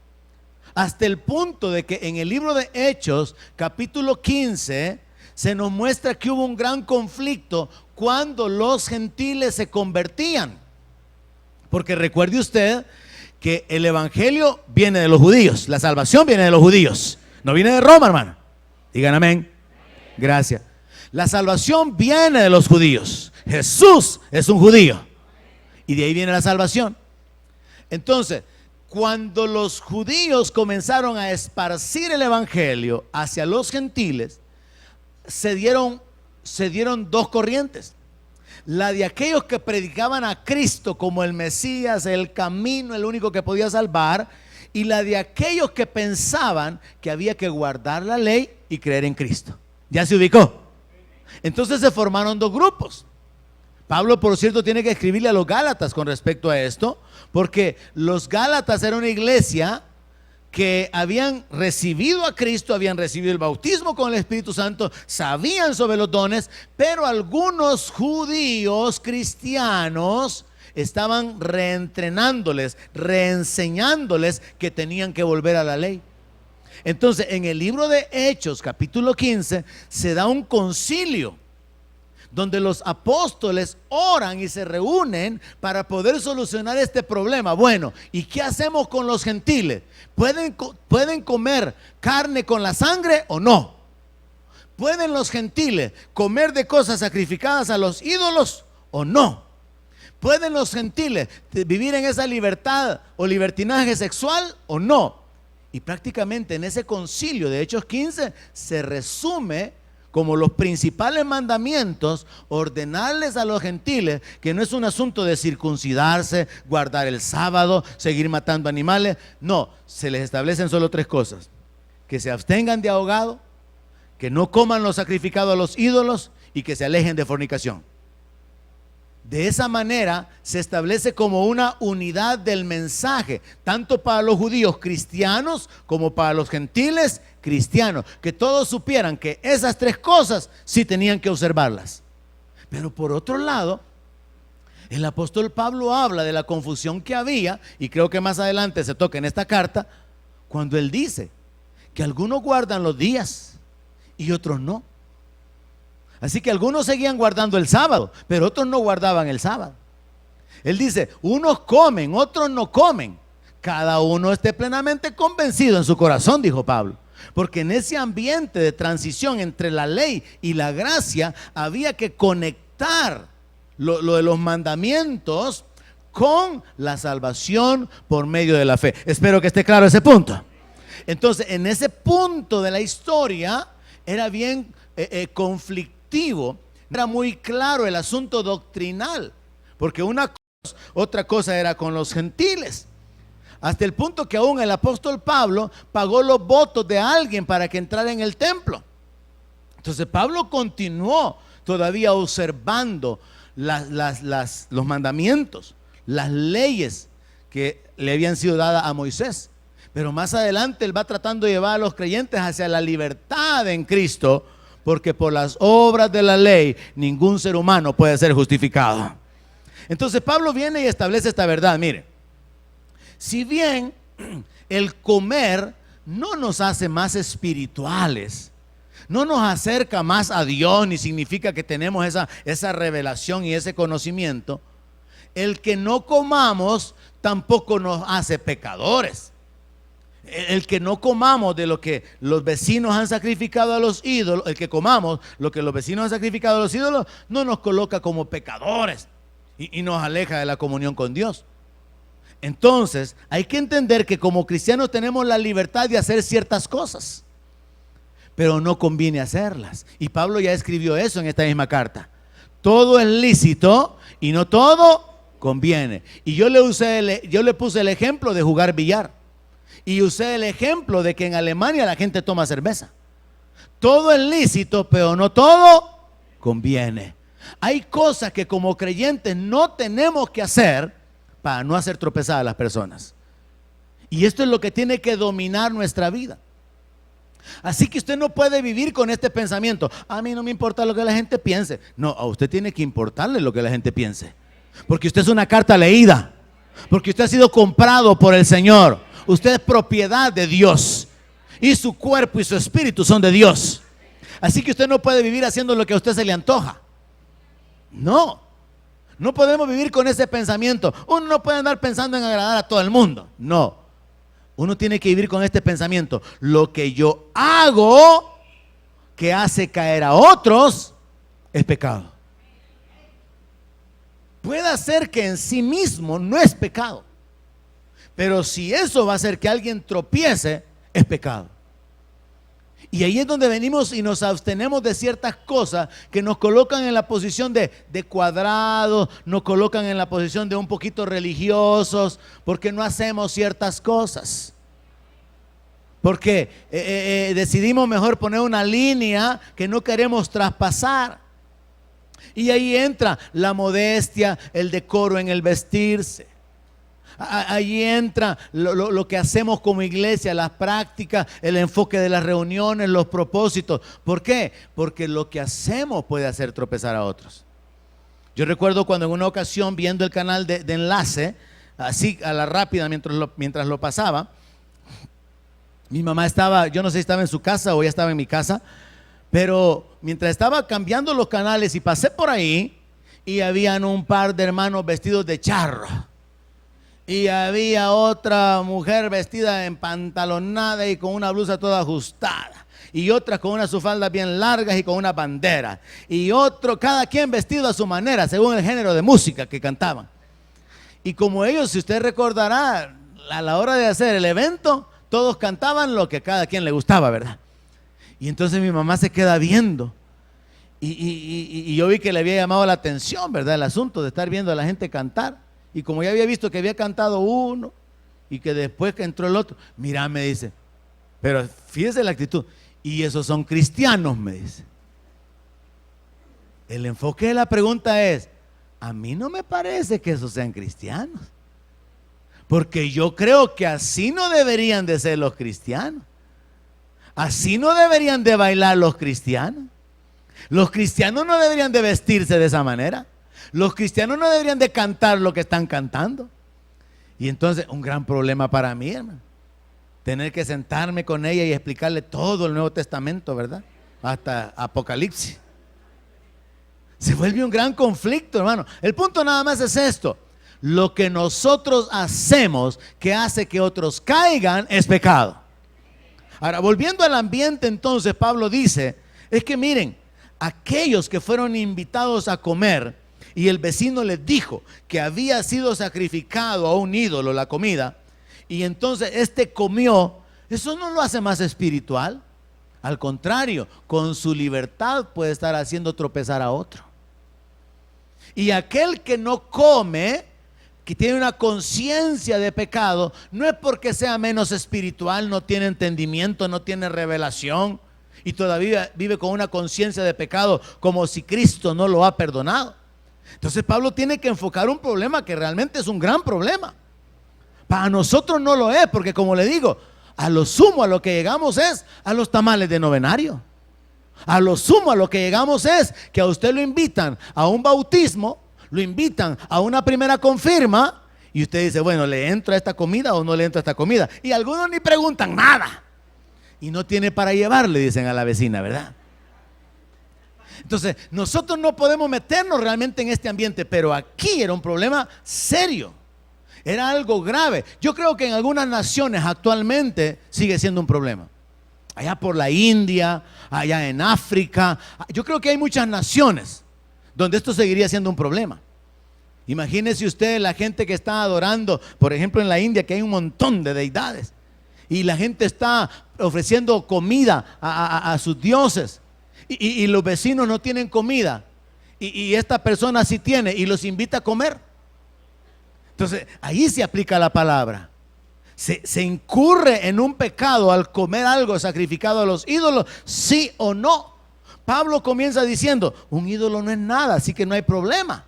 hasta el punto de que en el libro de Hechos, capítulo 15, se nos muestra que hubo un gran conflicto cuando los gentiles se convertían. Porque recuerde usted que el evangelio viene de los judíos, la salvación viene de los judíos, no viene de Roma, hermano. Digan amén. Gracias. La salvación viene de los judíos. Jesús es un judío y de ahí viene la salvación. Entonces, cuando los judíos comenzaron a esparcir el evangelio hacia los gentiles, se dieron dos corrientes. La de aquellos que predicaban a Cristo como el Mesías, el camino, el único que podía salvar, y la de aquellos que pensaban que había que guardar la ley y creer en Cristo. ¿Ya se ubicó? Entonces se formaron dos grupos. Pablo, por cierto, tiene que escribirle a los Gálatas con respecto a esto, porque los Gálatas era una iglesia que habían recibido a Cristo, habían recibido el bautismo con el Espíritu Santo, sabían sobre los dones, pero algunos judíos cristianos estaban reentrenándoles, reenseñándoles que tenían que volver a la ley. Entonces, en el libro de Hechos, capítulo 15, se da un concilio donde los apóstoles oran y se reúnen para poder solucionar este problema. Bueno, ¿y qué hacemos con los gentiles? ¿Pueden comer carne con la sangre o no? ¿Pueden los gentiles comer de cosas sacrificadas a los ídolos o no? ¿Pueden los gentiles vivir en esa libertad o libertinaje sexual o no? Y prácticamente en ese concilio de Hechos 15 se resume como los principales mandamientos, ordenarles a los gentiles que no es un asunto de circuncidarse, guardar el sábado, seguir matando animales. No, se les establecen solo tres cosas: que se abstengan de ahogado, que no coman lo sacrificado a los ídolos y que se alejen de fornicación. De esa manera se establece como una unidad del mensaje, tanto para los judíos cristianos como para los gentiles cristianos, que todos supieran que esas tres cosas sí tenían que observarlas. Pero por otro lado, el apóstol Pablo habla de la confusión que había, y creo que más adelante se toca en esta carta, cuando él dice que algunos guardan los días y otros no. Así que algunos seguían guardando el sábado, pero otros no guardaban el sábado. Él dice, unos comen, otros no comen. Cada uno esté plenamente convencido en su corazón, dijo Pablo. Porque en ese ambiente de transición entre la ley y la gracia había que conectar lo de los mandamientos con la salvación por medio de la fe. Espero que esté claro ese punto. Entonces, en ese punto de la historia era bien conflictivo, era muy claro el asunto doctrinal, porque otra cosa era con los gentiles, hasta el punto que aún el apóstol Pablo pagó los votos de alguien para que entrara en el templo. Entonces Pablo continuó todavía observando los mandamientos, las leyes que le habían sido dadas a Moisés, pero más adelante él va tratando de llevar a los creyentes hacia la libertad en Cristo, porque por las obras de la ley ningún ser humano puede ser justificado. Entonces Pablo viene y establece esta verdad. Mire, si bien el comer no nos hace más espirituales, no nos acerca más a Dios, ni significa que tenemos esa revelación y ese conocimiento, el que no comamos tampoco nos hace pecadores. El que no comamos de lo que los vecinos han sacrificado a los ídolos, el que comamos lo que los vecinos han sacrificado a los ídolos, no nos coloca como pecadores y nos aleja de la comunión con Dios. Entonces hay que entender que como cristianos tenemos la libertad de hacer ciertas cosas, pero no conviene hacerlas. Y Pablo ya escribió eso en esta misma carta: todo es lícito y no todo conviene. Y yo le puse el ejemplo de jugar billar. Y usé el ejemplo de que en Alemania la gente toma cerveza. Todo es lícito, pero no todo conviene. Hay cosas que como creyentes no tenemos que hacer para no hacer tropezar a las personas. Y esto es lo que tiene que dominar nuestra vida. Así que usted no puede vivir con este pensamiento: a mí no me importa lo que la gente piense. No, a usted tiene que importarle lo que la gente piense, porque usted es una carta leída, porque usted ha sido comprado por el Señor. Usted es propiedad de Dios y su cuerpo y su espíritu son de Dios. Así que usted no puede vivir haciendo lo que a usted se le antoja. No podemos vivir con ese pensamiento. Uno no puede andar pensando en agradar a todo el mundo. No, uno tiene que vivir con este pensamiento: lo que yo hago que hace caer a otros es pecado. Puede ser que en sí mismo no es pecado, Pero si eso va a hacer que alguien tropiece, es pecado. Y ahí es donde venimos y nos abstenemos de ciertas cosas que nos colocan en la posición de cuadrados, nos colocan en la posición de un poquito religiosos, porque no hacemos ciertas cosas. Porque decidimos mejor poner una línea que no queremos traspasar. Y ahí entra la modestia, el decoro en el vestirse. Ahí entra lo que hacemos como iglesia, las prácticas, el enfoque de las reuniones, los propósitos. ¿Por qué? Porque lo que hacemos puede hacer tropezar a otros. Yo recuerdo cuando en una ocasión, viendo el canal de enlace, así a la rápida mientras lo pasaba, mi mamá estaba, yo no sé si estaba en su casa o ya estaba en mi casa, pero mientras estaba cambiando los canales y pasé por ahí, y habían un par de hermanos vestidos de charro. Y había otra mujer vestida en pantalonada y con una blusa toda ajustada. Y otras con unas faldas bien largas y con una bandera. Y otro, cada quien vestido a su manera, según el género de música que cantaban. Y como ellos, si usted recordará, a la hora de hacer el evento, todos cantaban lo que a cada quien le gustaba, ¿verdad? Y entonces mi mamá se queda viendo. Y yo vi que le había llamado la atención, ¿verdad? El asunto de estar viendo a la gente cantar. Y como ya había visto que había cantado uno y que después que entró el otro, mira, me dice, pero fíjese la actitud, y esos son cristianos, me dice. El enfoque de la pregunta es, a mí no me parece que esos sean cristianos, porque yo creo que así no deberían de ser los cristianos, así no deberían de bailar los cristianos no deberían de vestirse de esa manera. Los cristianos no deberían de cantar lo que están cantando. Y entonces un gran problema para mí, hermano, tener que sentarme con ella y explicarle todo el Nuevo Testamento, ¿verdad? Hasta Apocalipsis. Se vuelve un gran conflicto, hermano. El punto nada más es esto: lo que nosotros hacemos que hace que otros caigan es pecado. Ahora, volviendo al ambiente, entonces Pablo dice, es que miren, aquellos que fueron invitados a comer y el vecino les dijo que había sido sacrificado a un ídolo la comida, y entonces este comió, eso no lo hace más espiritual. Al contrario, con su libertad puede estar haciendo tropezar a otro. Y aquel que no come, que tiene una conciencia de pecado, no es porque sea menos espiritual, no tiene entendimiento, no tiene revelación y todavía vive con una conciencia de pecado como si Cristo no lo ha perdonado. Entonces Pablo tiene que enfocar un problema que realmente es un gran problema. Para nosotros no lo es, porque como le digo, a lo sumo a lo que llegamos es a los tamales de novenario. A lo sumo a lo que llegamos es que a usted lo invitan a un bautismo, lo invitan a una primera confirma, y usted dice, bueno, ¿le entro a esta comida o no le entro a esta comida? Y algunos ni preguntan nada. Y no tiene para llevar, le dicen a la vecina, ¿verdad? Entonces, nosotros no podemos meternos realmente en este ambiente, pero aquí era un problema serio. Era algo grave. Yo creo que en algunas naciones actualmente sigue siendo un problema. Allá por la India, allá en África, yo creo que hay muchas naciones donde esto seguiría siendo un problema. Imagínese usted la gente que está adorando, por ejemplo en la India, que hay un montón de deidades, y la gente está ofreciendo comida a sus dioses, y los vecinos no tienen comida, y esta persona sí tiene y los invita a comer. Entonces ahí se aplica la palabra. Se incurre en un pecado al comer algo sacrificado a los ídolos, sí o no. Pablo comienza diciendo, un ídolo no es nada, así que no hay problema.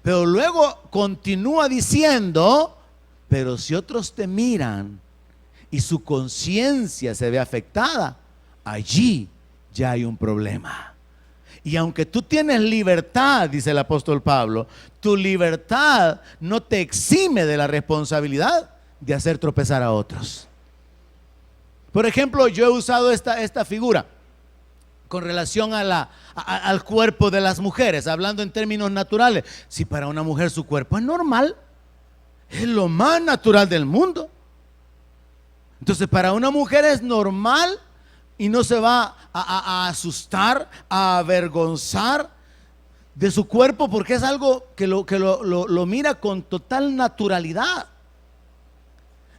Pero luego continúa diciendo, pero si otros te miran y su conciencia se ve afectada, allí ya hay un problema. Y aunque tú tienes libertad, dice el apóstol Pablo, tu libertad no te exime de la responsabilidad de hacer tropezar a otros. Por ejemplo, yo he usado esta figura con relación al cuerpo de las mujeres, hablando en términos naturales. Si para una mujer su cuerpo es normal, es lo más natural del mundo. Entonces para una mujer es normal y no se va a asustar, a avergonzar de su cuerpo, porque es algo que lo mira con total naturalidad.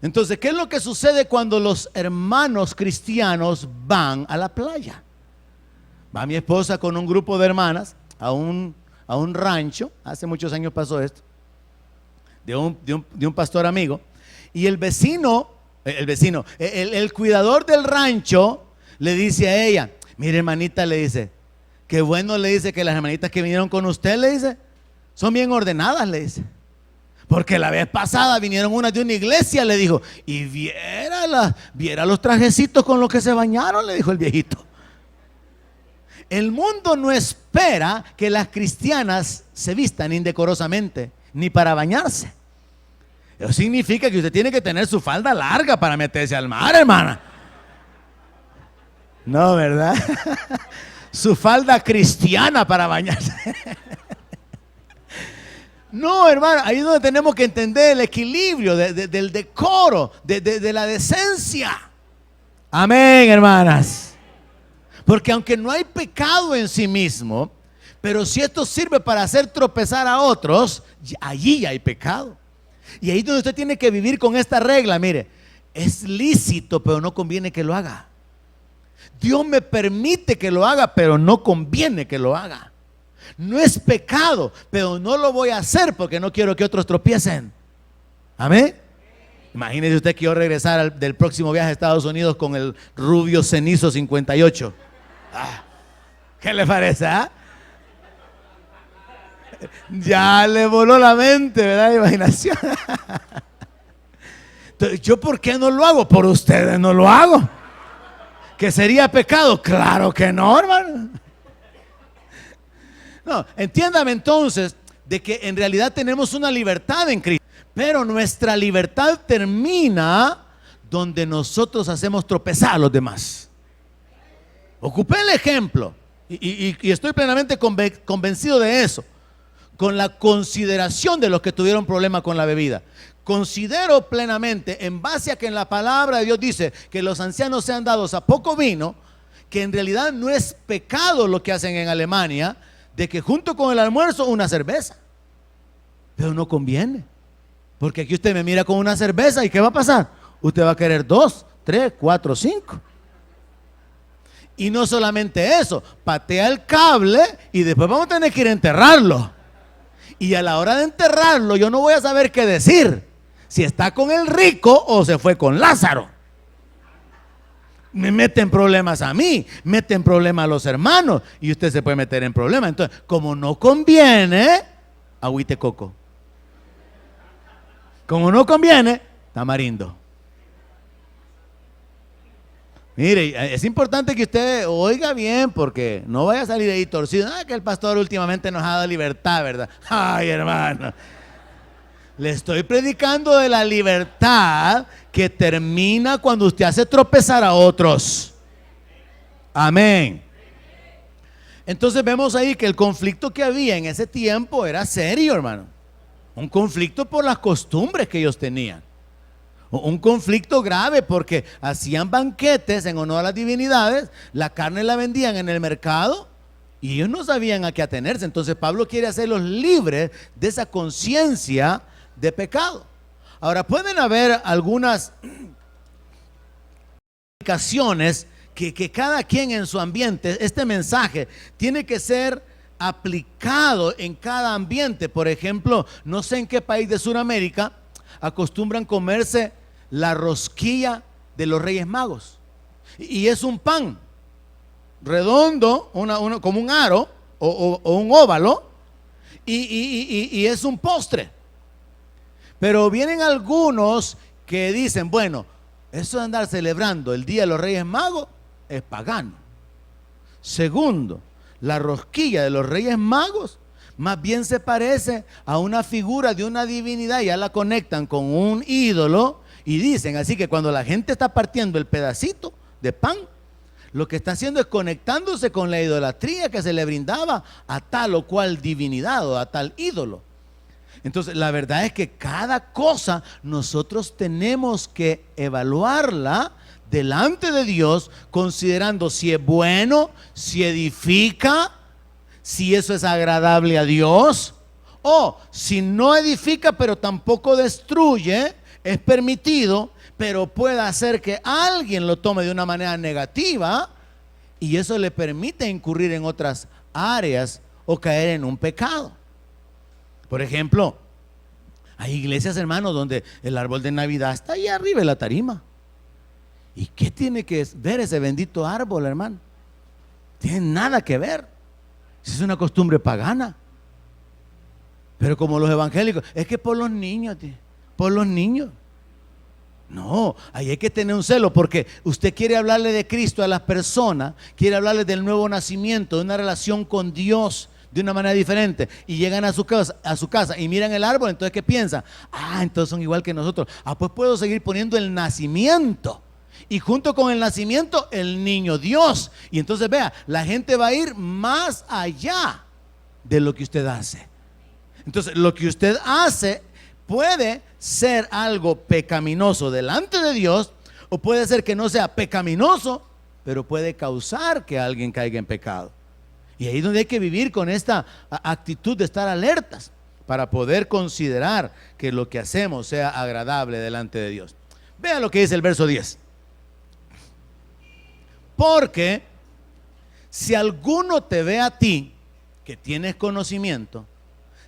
Entonces, ¿qué es lo que sucede cuando los hermanos cristianos van a la playa? Va mi esposa con un grupo de hermanas a un rancho. Hace muchos años pasó esto, de un pastor amigo. Y el cuidador del rancho le dice a ella: mire, hermanita, le dice, qué bueno, le dice, que las hermanitas que vinieron con usted, le dice, son bien ordenadas, le dice. Porque la vez pasada vinieron unas de una iglesia, le dijo, y viera los trajecitos con los que se bañaron, le dijo el viejito. El mundo no espera que las cristianas se vistan indecorosamente, ni para bañarse. Eso significa que usted tiene que tener su falda larga para meterse al mar, hermana. No, ¿verdad? Su falda cristiana para bañarse. No, hermano, ahí es donde tenemos que entender el equilibrio del decoro, de la decencia. Amén, hermanas. Porque aunque no hay pecado en sí mismo, pero si esto sirve para hacer tropezar a otros, allí hay pecado. Y ahí es donde usted tiene que vivir con esta regla. Mire, es lícito, pero no conviene que lo haga. Dios me permite que lo haga, pero no conviene que lo haga. No es pecado, pero no lo voy a hacer porque no quiero que otros tropiecen. Amén. Imagínese usted que yo regresara del próximo viaje a Estados Unidos con el rubio cenizo 58. ¿Qué le parece? Ya le voló la mente, ¿verdad? Imaginación. Entonces, ¿yo por qué no lo hago? Por ustedes no lo hago. ¿Que sería pecado? Claro que no, hermano. No, entiéndame entonces de que en realidad tenemos una libertad en Cristo, pero nuestra libertad termina donde nosotros hacemos tropezar a los demás. Ocupé el ejemplo y estoy plenamente convencido de eso, con la consideración de los que tuvieron problemas con la bebida. Considero plenamente, en base a que en la palabra de Dios dice que los ancianos sean dados a poco vino, que en realidad no es pecado lo que hacen en Alemania, de que junto con el almuerzo una cerveza. Pero no conviene, porque aquí usted me mira con una cerveza y ¿qué va a pasar? Usted va a querer 2, 3, 4, 5. Y no solamente eso, patea el cable y después vamos a tener que ir a enterrarlo. Y a la hora de enterrarlo yo no voy a saber qué decir, si está con el rico o se fue con Lázaro. Me meten problemas a mí, meten problemas a los hermanos y usted se puede meter en problemas. Entonces, como no conviene, agüite coco. Como no conviene, tamarindo. Mire, es importante que usted oiga bien, porque no vaya a salir ahí torcido. Que el pastor últimamente nos ha dado libertad, ¿verdad? Ay, hermano, le estoy predicando de la libertad que termina cuando usted hace tropezar a otros. Amén. Entonces vemos ahí que el conflicto que había en ese tiempo era serio, hermano. Un conflicto por las costumbres que ellos tenían. Un conflicto grave porque hacían banquetes en honor a las divinidades, la carne la vendían en el mercado y ellos no sabían a qué atenerse. Entonces Pablo quiere hacerlos libres de esa conciencia de pecado. Ahora, pueden haber algunas aplicaciones que cada quien en su ambiente, este mensaje tiene que ser aplicado en cada ambiente. Por ejemplo, no sé en qué país de Sudamérica acostumbran comerse la rosquilla de los Reyes Magos. Y es un pan redondo, como un aro o un óvalo, y es un postre. Pero vienen algunos que dicen, bueno, eso de andar celebrando el Día de los Reyes Magos es pagano. Segundo, la rosquilla de los Reyes Magos más bien se parece a una figura de una divinidad, ya la conectan con un ídolo y dicen, así que cuando la gente está partiendo el pedacito de pan, lo que está haciendo es conectándose con la idolatría que se le brindaba a tal o cual divinidad o a tal ídolo. Entonces la verdad es que cada cosa nosotros tenemos que evaluarla delante de Dios, considerando si es bueno, si edifica, si eso es agradable a Dios, o si no edifica pero tampoco destruye, es permitido, pero puede hacer que alguien lo tome de una manera negativa y eso le permite incurrir en otras áreas o caer en un pecado. Por ejemplo, hay iglesias, hermanos, donde el árbol de Navidad está ahí arriba en la tarima. ¿Y qué tiene que ver ese bendito árbol, hermano? Tiene nada que ver. Es una costumbre pagana. Pero como los evangélicos, es que por los niños, tío, por los niños. No, ahí hay que tener un celo, porque usted quiere hablarle de Cristo a las personas, quiere hablarle del nuevo nacimiento, de una relación con Dios de una manera diferente, y llegan a su casa y miran el árbol. Entonces, ¿qué piensan? Entonces son igual que nosotros. Pues puedo seguir poniendo el nacimiento, y junto con el nacimiento el niño Dios. Y entonces vea, la gente va a ir más allá de lo que usted hace. Entonces lo que usted hace puede ser algo pecaminoso delante de Dios, o puede ser que no sea pecaminoso, pero puede causar que alguien caiga en pecado. Y ahí es donde hay que vivir con esta actitud de estar alertas para poder considerar que lo que hacemos sea agradable delante de Dios. Vea lo que dice el verso 10. Porque si alguno te ve a ti, que tienes conocimiento,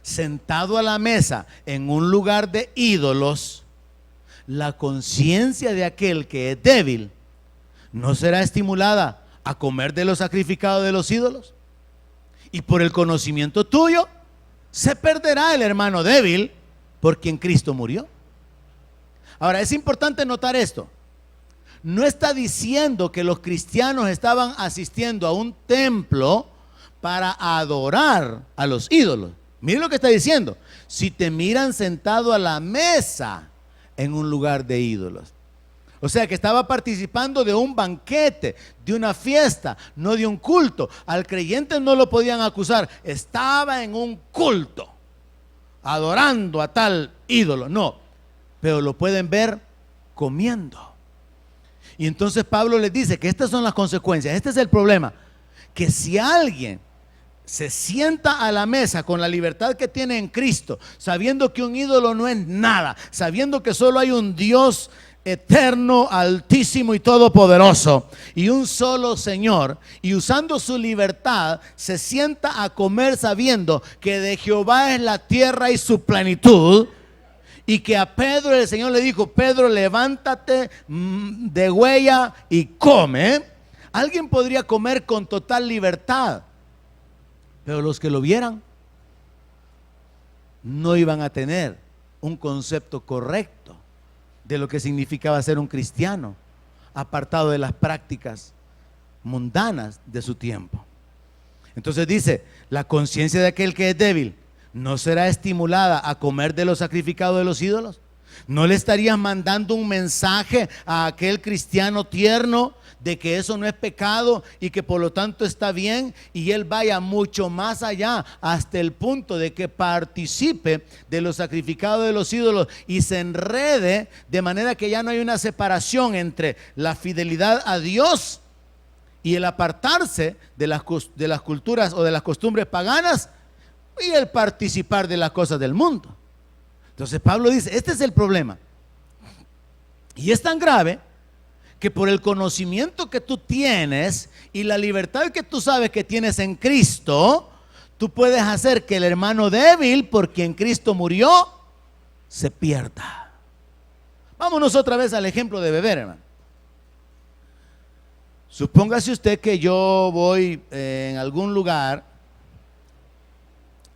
sentado a la mesa en un lugar de ídolos, la conciencia de aquel que es débil no será estimulada a comer de lo sacrificado de los ídolos. Y por el conocimiento tuyo se perderá el hermano débil por quien Cristo murió. Ahora, es importante notar esto. No está diciendo que los cristianos estaban asistiendo a un templo para adorar a los ídolos. Miren lo que está diciendo: si te miran sentado a la mesa en un lugar de ídolos. O sea que estaba participando de un banquete, de una fiesta, no de un culto. Al creyente no lo podían acusar, estaba en un culto, adorando a tal ídolo. No, pero lo pueden ver comiendo. Y entonces Pablo les dice que estas son las consecuencias. Este es el problema, que si alguien se sienta a la mesa con la libertad que tiene en Cristo, sabiendo que un ídolo no es nada, sabiendo que solo hay un Dios eterno, altísimo y todopoderoso, y un solo Señor, y usando su libertad se sienta a comer sabiendo que de Jehová es la tierra y su plenitud, y que a Pedro el Señor le dijo: Pedro, levántate, degüella y come. Alguien podría comer con total libertad, pero los que lo vieran no iban a tener un concepto correcto de lo que significaba ser un cristiano, apartado de las prácticas mundanas de su tiempo. Entonces dice: la conciencia de aquel que es débil no será estimulada a comer de lo sacrificado de los ídolos. ¿No le estarías mandando un mensaje a aquel cristiano tierno de que eso no es pecado y que por lo tanto está bien, y él vaya mucho más allá hasta el punto de que participe de lo sacrificado de los ídolos y se enrede de manera que ya no hay una separación entre la fidelidad a Dios y el apartarse de las culturas o de las costumbres paganas y el participar de las cosas del mundo? Entonces Pablo dice: este es el problema, y es tan grave que por el conocimiento que tú tienes y la libertad que tú sabes que tienes en Cristo, tú puedes hacer que el hermano débil por quien Cristo murió se pierda. Vámonos otra vez al ejemplo de beber, hermano. Supóngase usted que yo voy en algún lugar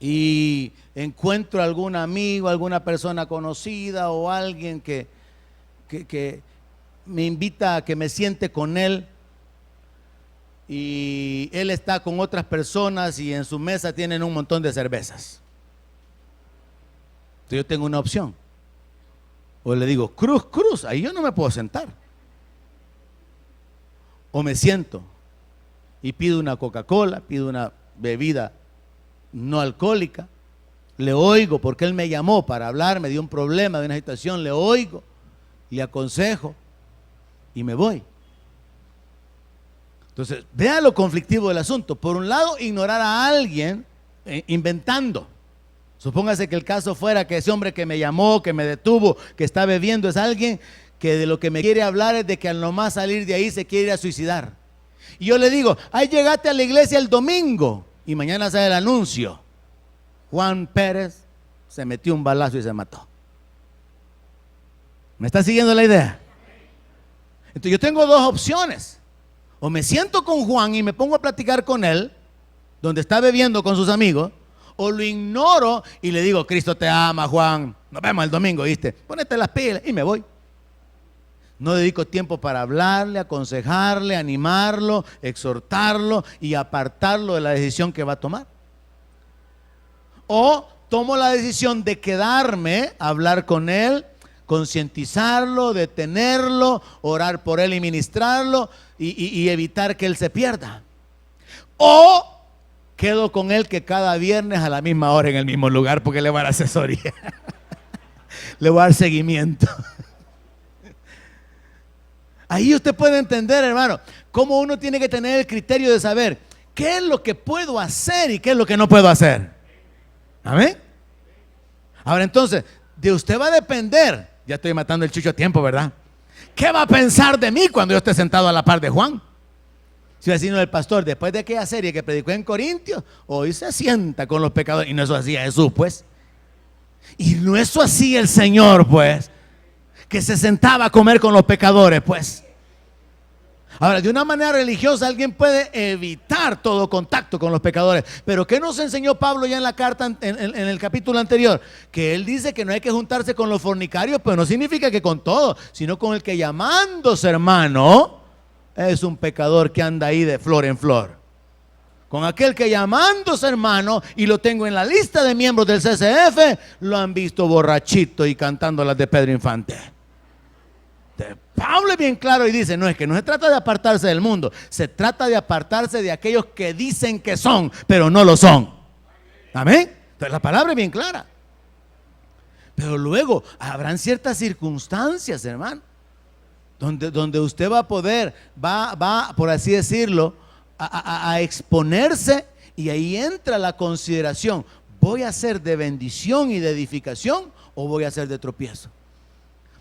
y encuentro algún amigo, alguna persona conocida o alguien que me invita a que me siente con él, y él está con otras personas y en su mesa tienen un montón de cervezas. Entonces yo tengo una opción: o le digo cruz, ahí yo no me puedo sentar, o me siento y pido una Coca-Cola, pido una bebida no alcohólica, le oigo porque él me llamó para hablarme de un problema, de una situación, le oigo, le aconsejo y me voy. Entonces, vea lo conflictivo del asunto. Por un lado, ignorar a alguien inventando, Supóngase que el caso fuera que ese hombre que me llamó, que me detuvo, que está bebiendo, es alguien que de lo que me quiere hablar es de que al nomás salir de ahí se quiere ir a suicidar. Y yo le digo, ahí llegaste a la iglesia el domingo y mañana sale el anuncio. Juan Pérez se metió un balazo y se mató. ¿Me está siguiendo la idea? Entonces yo tengo dos opciones. O me siento con Juan y me pongo a platicar con él, donde está bebiendo con sus amigos, o lo ignoro y le digo, Cristo te ama, Juan, nos vemos el domingo, ¿viste? Ponete las pilas y me voy. No dedico tiempo para hablarle, aconsejarle, animarlo, exhortarlo y apartarlo de la decisión que va a tomar. O tomo la decisión de quedarme a hablar con él, concientizarlo, detenerlo, orar por él y ministrarlo y evitar que él se pierda. O quedo con él que cada viernes a la misma hora en el mismo lugar porque le voy a dar asesoría. Le voy a dar seguimiento. Ahí usted puede entender, hermano, cómo uno tiene que tener el criterio de saber qué es lo que puedo hacer y qué es lo que no puedo hacer. ¿Amén? Ahora entonces, de usted va a depender, ya estoy matando el chucho a tiempo, ¿verdad? ¿Qué va a pensar de mí cuando yo esté sentado a la par de Juan? Si vecino del pastor, después de aquella serie que predicó en Corintios, hoy se sienta con los pecadores. Y no eso hacía Jesús, pues. Y no eso hacía el Señor, pues, que se sentaba a comer con los pecadores, pues. Ahora, de una manera religiosa alguien puede evitar todo contacto con los pecadores, pero ¿qué nos enseñó Pablo ya en la carta, en el capítulo anterior? Que él dice que no hay que juntarse con los fornicarios, pero no significa que con todo, sino con el que llamándose hermano es un pecador que anda ahí de flor en flor. Con aquel que llamándose hermano, y lo tengo en la lista de miembros del CCF, lo han visto borrachito y cantando las de Pedro Infante. Pablo es bien claro y dice, no, es que no se trata de apartarse del mundo, se trata de apartarse de aquellos que dicen que son, pero no lo son. Amén. Entonces la palabra es bien clara. Pero luego habrán ciertas circunstancias, hermano, donde usted va a poder, va por así decirlo, a exponerse, y ahí entra la consideración, ¿voy a ser de bendición y de edificación o voy a ser de tropiezo?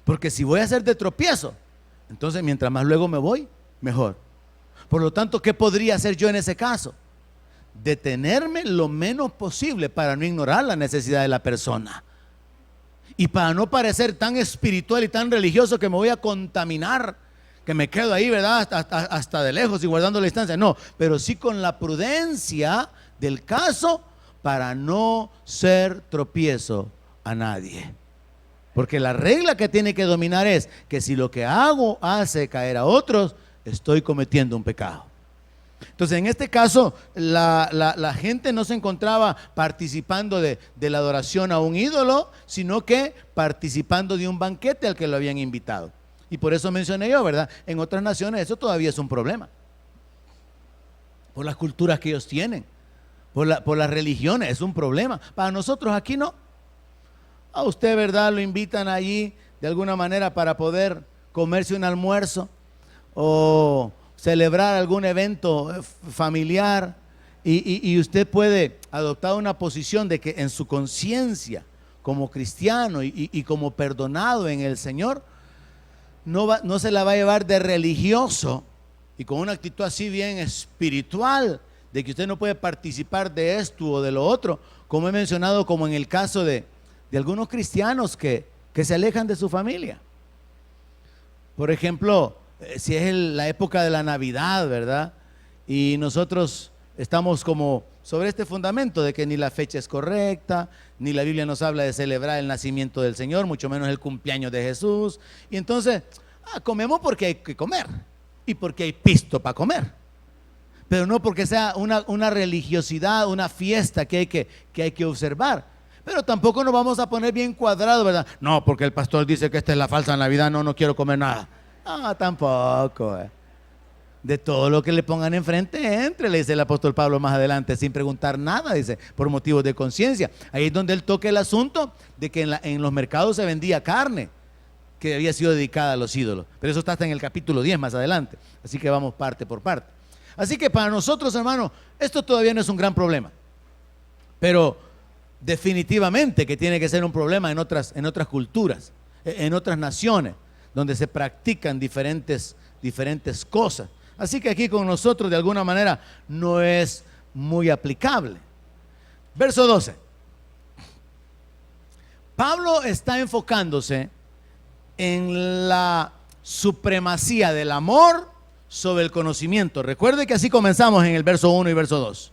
Porque si voy a ser de tropiezo, entonces mientras más luego me voy, mejor. Por lo tanto, ¿qué podría hacer yo en ese caso? Detenerme lo menos posible para no ignorar la necesidad de la persona. Y para no parecer tan espiritual y tan religioso que me voy a contaminar, que me quedo ahí, ¿verdad? Hasta de lejos y guardando la distancia. No, pero sí con la prudencia del caso para no ser tropiezo a nadie. Porque la regla que tiene que dominar es que si lo que hago hace caer a otros, estoy cometiendo un pecado. Entonces, en este caso, la gente no se encontraba participando de la adoración a un ídolo, sino que participando de un banquete al que lo habían invitado. Y por eso mencioné yo, ¿verdad? En otras naciones eso todavía es un problema. Por las culturas que ellos tienen, por las religiones, es un problema. Para nosotros aquí no. A usted, ¿verdad? Lo invitan allí de alguna manera para poder comerse un almuerzo o celebrar algún evento familiar, y usted puede adoptar una posición de que en su conciencia como cristiano y como perdonado en el Señor, no se la va a llevar de religioso y con una actitud así bien espiritual de que usted no puede participar de esto o de lo otro, como he mencionado, como en el caso de algunos cristianos que se alejan de su familia. Por ejemplo, si es la época de la Navidad, ¿verdad? Y nosotros estamos como sobre este fundamento de que ni la fecha es correcta, ni la Biblia nos habla de celebrar el nacimiento del Señor, mucho menos el cumpleaños de Jesús. Y entonces, comemos porque hay que comer y porque hay pisto para comer. Pero no porque sea una religiosidad, una fiesta que hay que observar. Pero tampoco nos vamos a poner bien cuadrados, ¿verdad? No, porque el pastor dice que esta es la falsa Navidad, no quiero comer nada. Tampoco. De todo lo que le pongan enfrente, entre, le dice el apóstol Pablo más adelante, sin preguntar nada, dice, por motivos de conciencia. Ahí es donde él toca el asunto de que en los mercados se vendía carne que había sido dedicada a los ídolos. Pero eso está hasta en el capítulo 10 más adelante. Así que vamos parte por parte. Así que para nosotros, hermanos, esto todavía no es un gran problema. Pero definitivamente que tiene que ser un problema en otras culturas, en otras naciones, donde se practican diferentes cosas. Así que aquí con nosotros de alguna manera no es muy aplicable. Verso 12. Pablo está enfocándose en la supremacía del amor sobre el conocimiento. Recuerde que así comenzamos en el verso 1 y verso 2.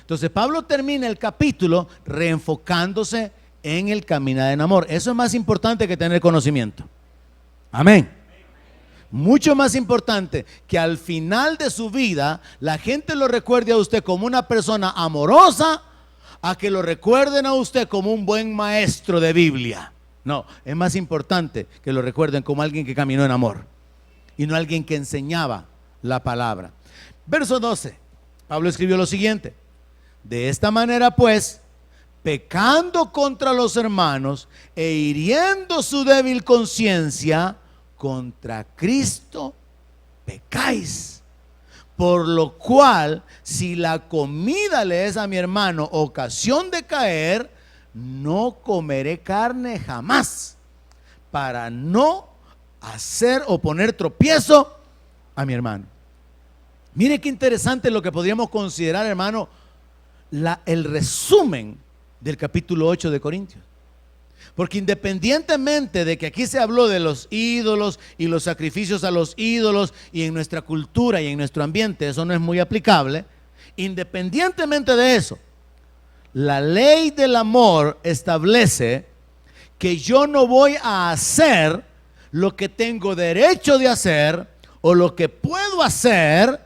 Entonces Pablo termina el capítulo reenfocándose en el caminar en amor. Eso es más importante que tener conocimiento. Amén. Mucho más importante que al final de su vida la gente lo recuerde a usted como una persona amorosa, a que lo recuerden a usted como un buen maestro de Biblia. No, es más importante que lo recuerden como alguien que caminó en amor y no alguien que enseñaba la palabra. Verso 12, Pablo escribió lo siguiente: de esta manera pues, pecando contra los hermanos e hiriendo su débil conciencia, contra Cristo pecáis. Por lo cual, si la comida le es a mi hermano ocasión de caer, no comeré carne jamás, para no hacer o poner tropiezo a mi hermano. Mire qué interesante lo que podríamos considerar, hermano, el resumen del capítulo 8 de Corintios. Porque independientemente de que aquí se habló de los ídolos y los sacrificios a los ídolos, y en nuestra cultura y en nuestro ambiente eso no es muy aplicable, independientemente de eso, la ley del amor establece que yo no voy a hacer lo que tengo derecho de hacer o lo que puedo hacer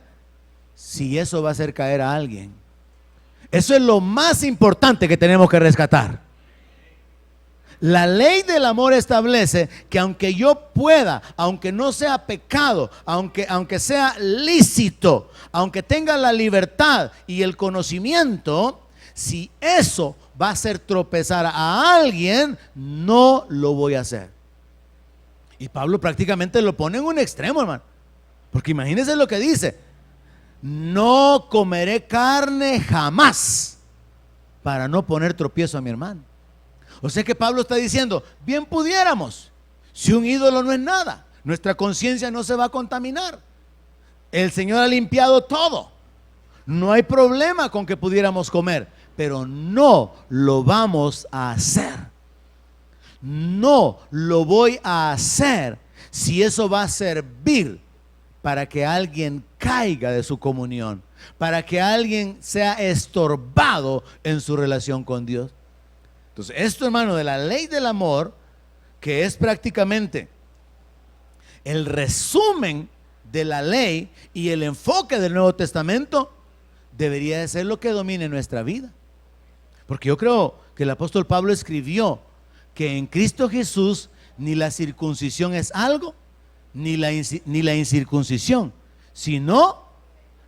si eso va a hacer caer a alguien. Eso es lo más importante que tenemos que rescatar. La ley del amor establece que aunque yo pueda, aunque no sea pecado, aunque sea lícito, aunque tenga la libertad y el conocimiento, si eso va a hacer tropezar a alguien, no lo voy a hacer. Y Pablo prácticamente lo pone en un extremo, hermano. Porque imagínense lo que dice: no comeré carne jamás, para no poner tropiezo a mi hermano. O sea que Pablo está diciendo, bien pudiéramos, si un ídolo no es nada, nuestra conciencia no se va a contaminar. El Señor ha limpiado todo. No hay problema con que pudiéramos comer, pero no lo vamos a hacer. No lo voy a hacer si eso va a servir para que alguien caiga de su comunión, para que alguien sea estorbado en su relación con Dios. Entonces, esto, hermano, de la ley del amor, que es prácticamente el resumen de la ley y el enfoque del Nuevo Testamento, debería de ser lo que domine nuestra vida. Porque yo creo que el apóstol Pablo escribió que en Cristo Jesús ni la circuncisión es algo, ni la incircuncisión, sino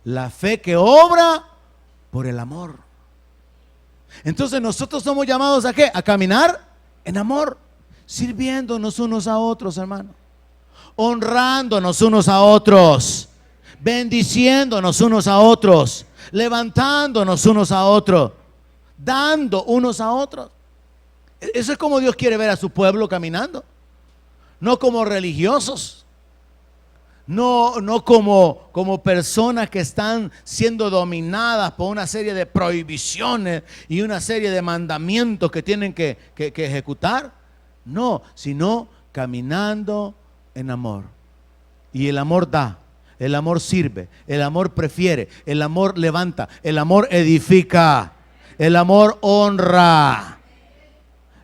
la fe que obra por el amor. Entonces nosotros somos llamados ¿a qué? A caminar en amor, sirviéndonos unos a otros, hermano, honrándonos unos a otros, bendiciéndonos unos a otros, levantándonos unos a otros, dando unos a otros. Eso es como Dios quiere ver a su pueblo caminando, no como religiosos, no como personas que están siendo dominadas por una serie de prohibiciones y una serie de mandamientos que tienen que ejecutar. No, sino caminando en amor. Y el amor da, el amor sirve, el amor prefiere, el amor levanta, el amor edifica, el amor honra.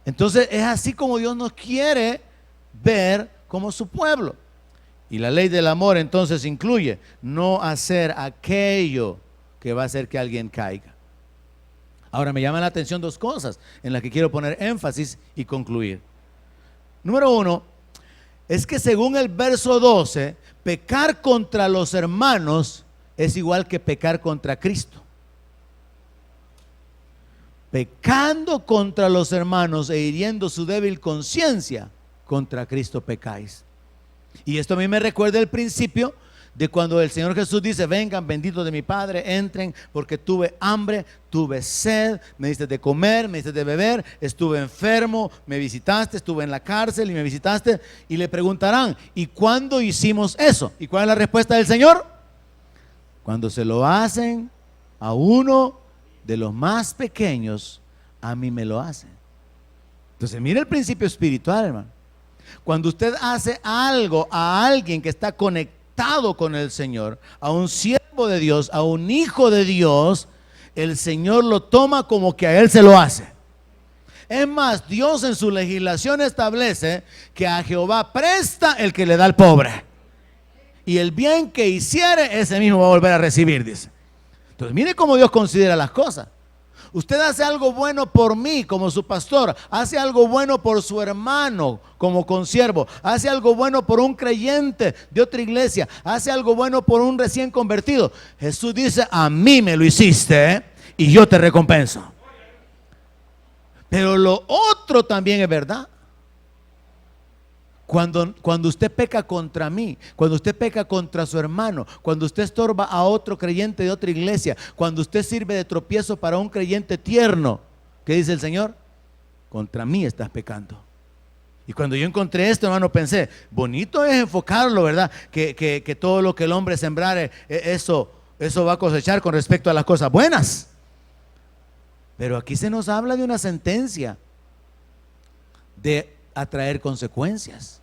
Entonces es así como Dios nos quiere ver como su pueblo. Y la ley del amor entonces incluye no hacer aquello que va a hacer que alguien caiga. Ahora me llaman la atención dos cosas en las que quiero poner énfasis y concluir. Número uno, es que según el verso 12, pecar contra los hermanos es igual que pecar contra Cristo. Pecando contra los hermanos e hiriendo su débil conciencia, contra Cristo pecáis. Y esto a mí me recuerda el principio de cuando el Señor Jesús dice: vengan benditos de mi Padre, entren, porque tuve hambre, tuve sed, me diste de comer, me diste de beber, estuve enfermo, me visitaste, estuve en la cárcel y me visitaste. Y le preguntarán: ¿y cuándo hicimos eso? ¿Y cuál es la respuesta del Señor? Cuando se lo hacen a uno de los más pequeños, a mí me lo hacen. Entonces mire el principio espiritual, hermano. Cuando usted hace algo a alguien que está conectado con el Señor, a un siervo de Dios, a un hijo de Dios, el Señor lo toma como que a él se lo hace. Es más, Dios en su legislación establece que a Jehová presta el que le da al pobre, y el bien que hiciere, ese mismo va a volver a recibir, dice. Entonces mire cómo Dios considera las cosas. Usted hace algo bueno por mí como su pastor, hace algo bueno por su hermano como consiervo, hace algo bueno por un creyente de otra iglesia, hace algo bueno por un recién convertido. Jesús dice: a mí me lo hiciste, y yo te recompenso. Pero lo otro también es verdad. Cuando usted peca contra mí, cuando usted peca contra su hermano, cuando usted estorba a otro creyente de otra iglesia, cuando usted sirve de tropiezo para un creyente tierno, ¿qué dice el Señor? Contra mí estás pecando. Y cuando yo encontré esto, hermano, pensé: bonito es enfocarlo, ¿verdad? Que todo lo que el hombre sembrare, eso va a cosechar con respecto a las cosas buenas. Pero aquí se nos habla de una sentencia de atraer consecuencias.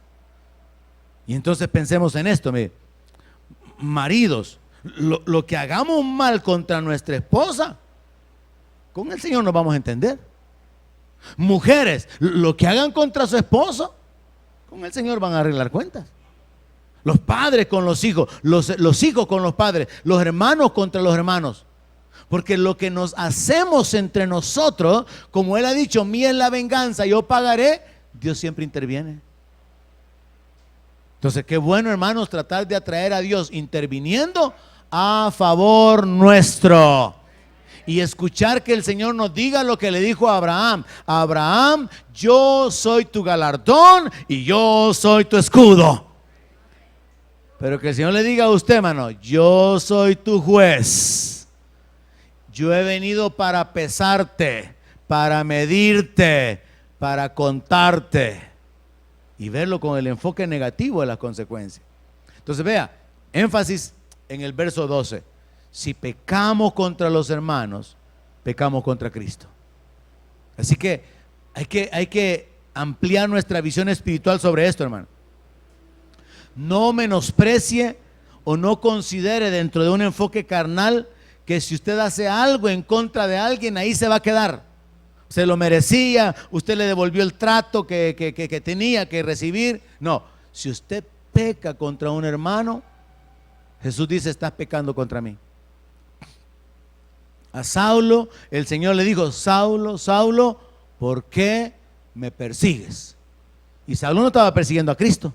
Y entonces pensemos en esto, mire, maridos, lo que hagamos mal contra nuestra esposa, con el Señor nos vamos a entender. Mujeres, lo que hagan contra su esposo, con el Señor van a arreglar cuentas. Los padres con los hijos, los hijos con los padres, los hermanos contra los hermanos. Porque lo que nos hacemos entre nosotros, como Él ha dicho: mía es la venganza, yo pagaré, Dios siempre interviene. Entonces, qué bueno, hermanos, tratar de atraer a Dios interviniendo a favor nuestro. Y escuchar que el Señor nos diga lo que le dijo a Abraham: Abraham, yo soy tu galardón y yo soy tu escudo. Pero que el Señor le diga a usted, hermano: yo soy tu juez. Yo he venido para pesarte, para medirte, para contarte, y verlo con el enfoque negativo de las consecuencias. Entonces vea, énfasis en el verso 12. Si pecamos contra los hermanos, pecamos contra Cristo. Así que hay que ampliar nuestra visión espiritual sobre esto, hermano. No menosprecie o no considere dentro de un enfoque carnal que si usted hace algo en contra de alguien, ahí se va a quedar. Se lo merecía, usted le devolvió el trato que tenía que recibir. No, si usted peca contra un hermano, Jesús dice: estás pecando contra mí. A Saulo, el Señor le dijo: Saulo, Saulo, ¿por qué me persigues? Y Saulo no estaba persiguiendo a Cristo.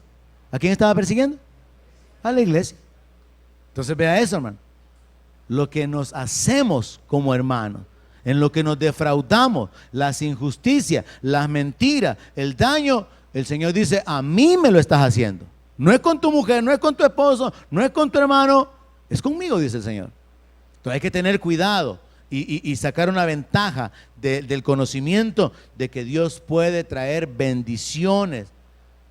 ¿A quién estaba persiguiendo? A la iglesia. Entonces vea eso, hermano. Lo que nos hacemos como hermanos, en lo que nos defraudamos, las injusticias, las mentiras, el daño, el Señor dice: a mí me lo estás haciendo. No es con tu mujer, no es con tu esposo, no es con tu hermano, es conmigo, dice el Señor. Entonces hay que tener cuidado y sacar una ventaja del conocimiento de que Dios puede traer bendiciones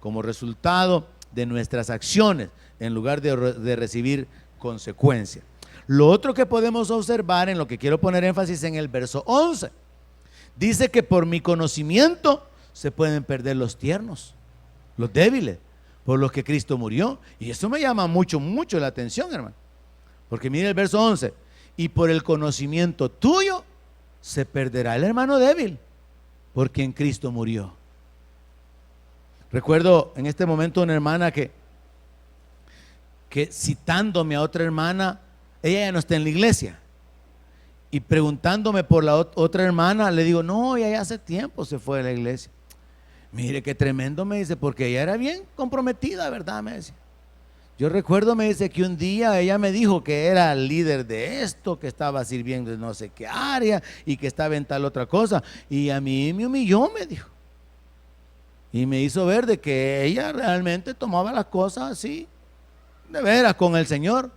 como resultado de nuestras acciones, en lugar de recibir consecuencias. Lo otro que podemos observar, en lo que quiero poner énfasis, en el verso 11, dice que por mi conocimiento se pueden perder los tiernos, los débiles, por los que Cristo murió. Y eso me llama mucho la atención, hermano, porque mire el verso 11: y por el conocimiento tuyo se perderá el hermano débil, por quien Cristo murió. Recuerdo en este momento una hermana que citándome a otra hermana, ella ya no está en la iglesia, y preguntándome por la otra hermana, le digo: no, ella ya hace tiempo se fue de la iglesia. Mire qué tremendo, me dice, porque ella era bien comprometida, ¿verdad? Me decía. Yo recuerdo, me dice, que un día ella me dijo que era el líder de esto, que estaba sirviendo en no sé qué área y que estaba en tal otra cosa, y a mí me humilló, me dijo, y me hizo ver de que ella realmente tomaba las cosas así, de veras con el Señor,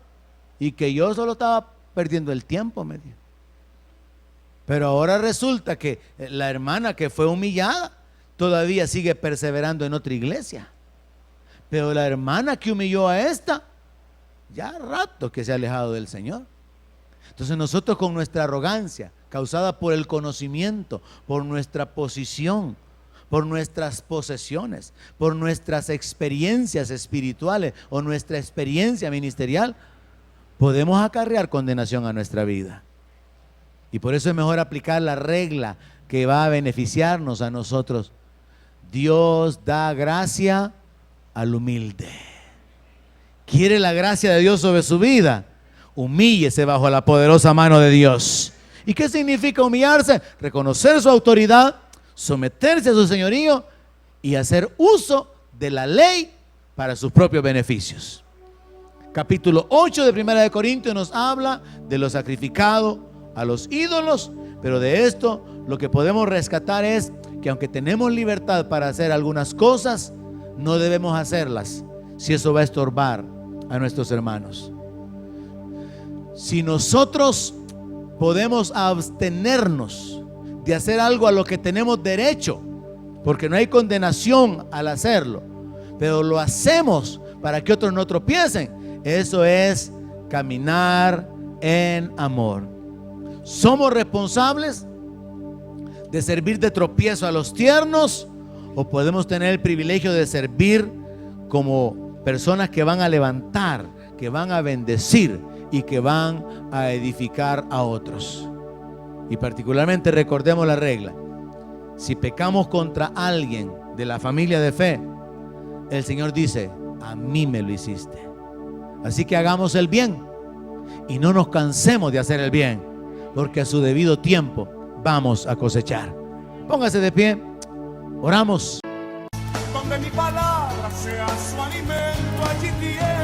y que yo solo estaba perdiendo el tiempo, me dijo. Pero ahora resulta que la hermana que fue humillada todavía sigue perseverando en otra iglesia. Pero la hermana que humilló a esta, ya rato que se ha alejado del Señor. Entonces nosotros, con nuestra arrogancia causada por el conocimiento, por nuestra posición, por nuestras posesiones, por nuestras experiencias espirituales o nuestra experiencia ministerial, podemos acarrear condenación a nuestra vida. Y por eso es mejor aplicar la regla que va a beneficiarnos a nosotros. Dios da gracia al humilde. ¿Quiere la gracia de Dios sobre su vida? Humíllese bajo la poderosa mano de Dios. ¿Y qué significa humillarse? Reconocer su autoridad, someterse a su señorío y hacer uso de la ley para sus propios beneficios. Capítulo 8 de 1 de Corintios nos habla de lo sacrificado a los ídolos, pero de esto lo que podemos rescatar es que aunque tenemos libertad para hacer algunas cosas, no debemos hacerlas si eso va a estorbar a nuestros hermanos. Si nosotros podemos abstenernos de hacer algo a lo que tenemos derecho, porque no hay condenación al hacerlo, pero lo hacemos para que otros no tropiecen, eso es caminar en amor. ¿Somos responsables de servir de tropiezo a los tiernos, o podemos tener el privilegio de servir como personas que van a levantar, que van a bendecir y que van a edificar a otros? Y particularmente recordemos la regla: si pecamos contra alguien de la familia de fe, el Señor dice: a mí me lo hiciste. Así que hagamos el bien y no nos cansemos de hacer el bien, porque a su debido tiempo vamos a cosechar. Póngase de pie, oramos. Donde mi palabra sea su alimento, allí tiene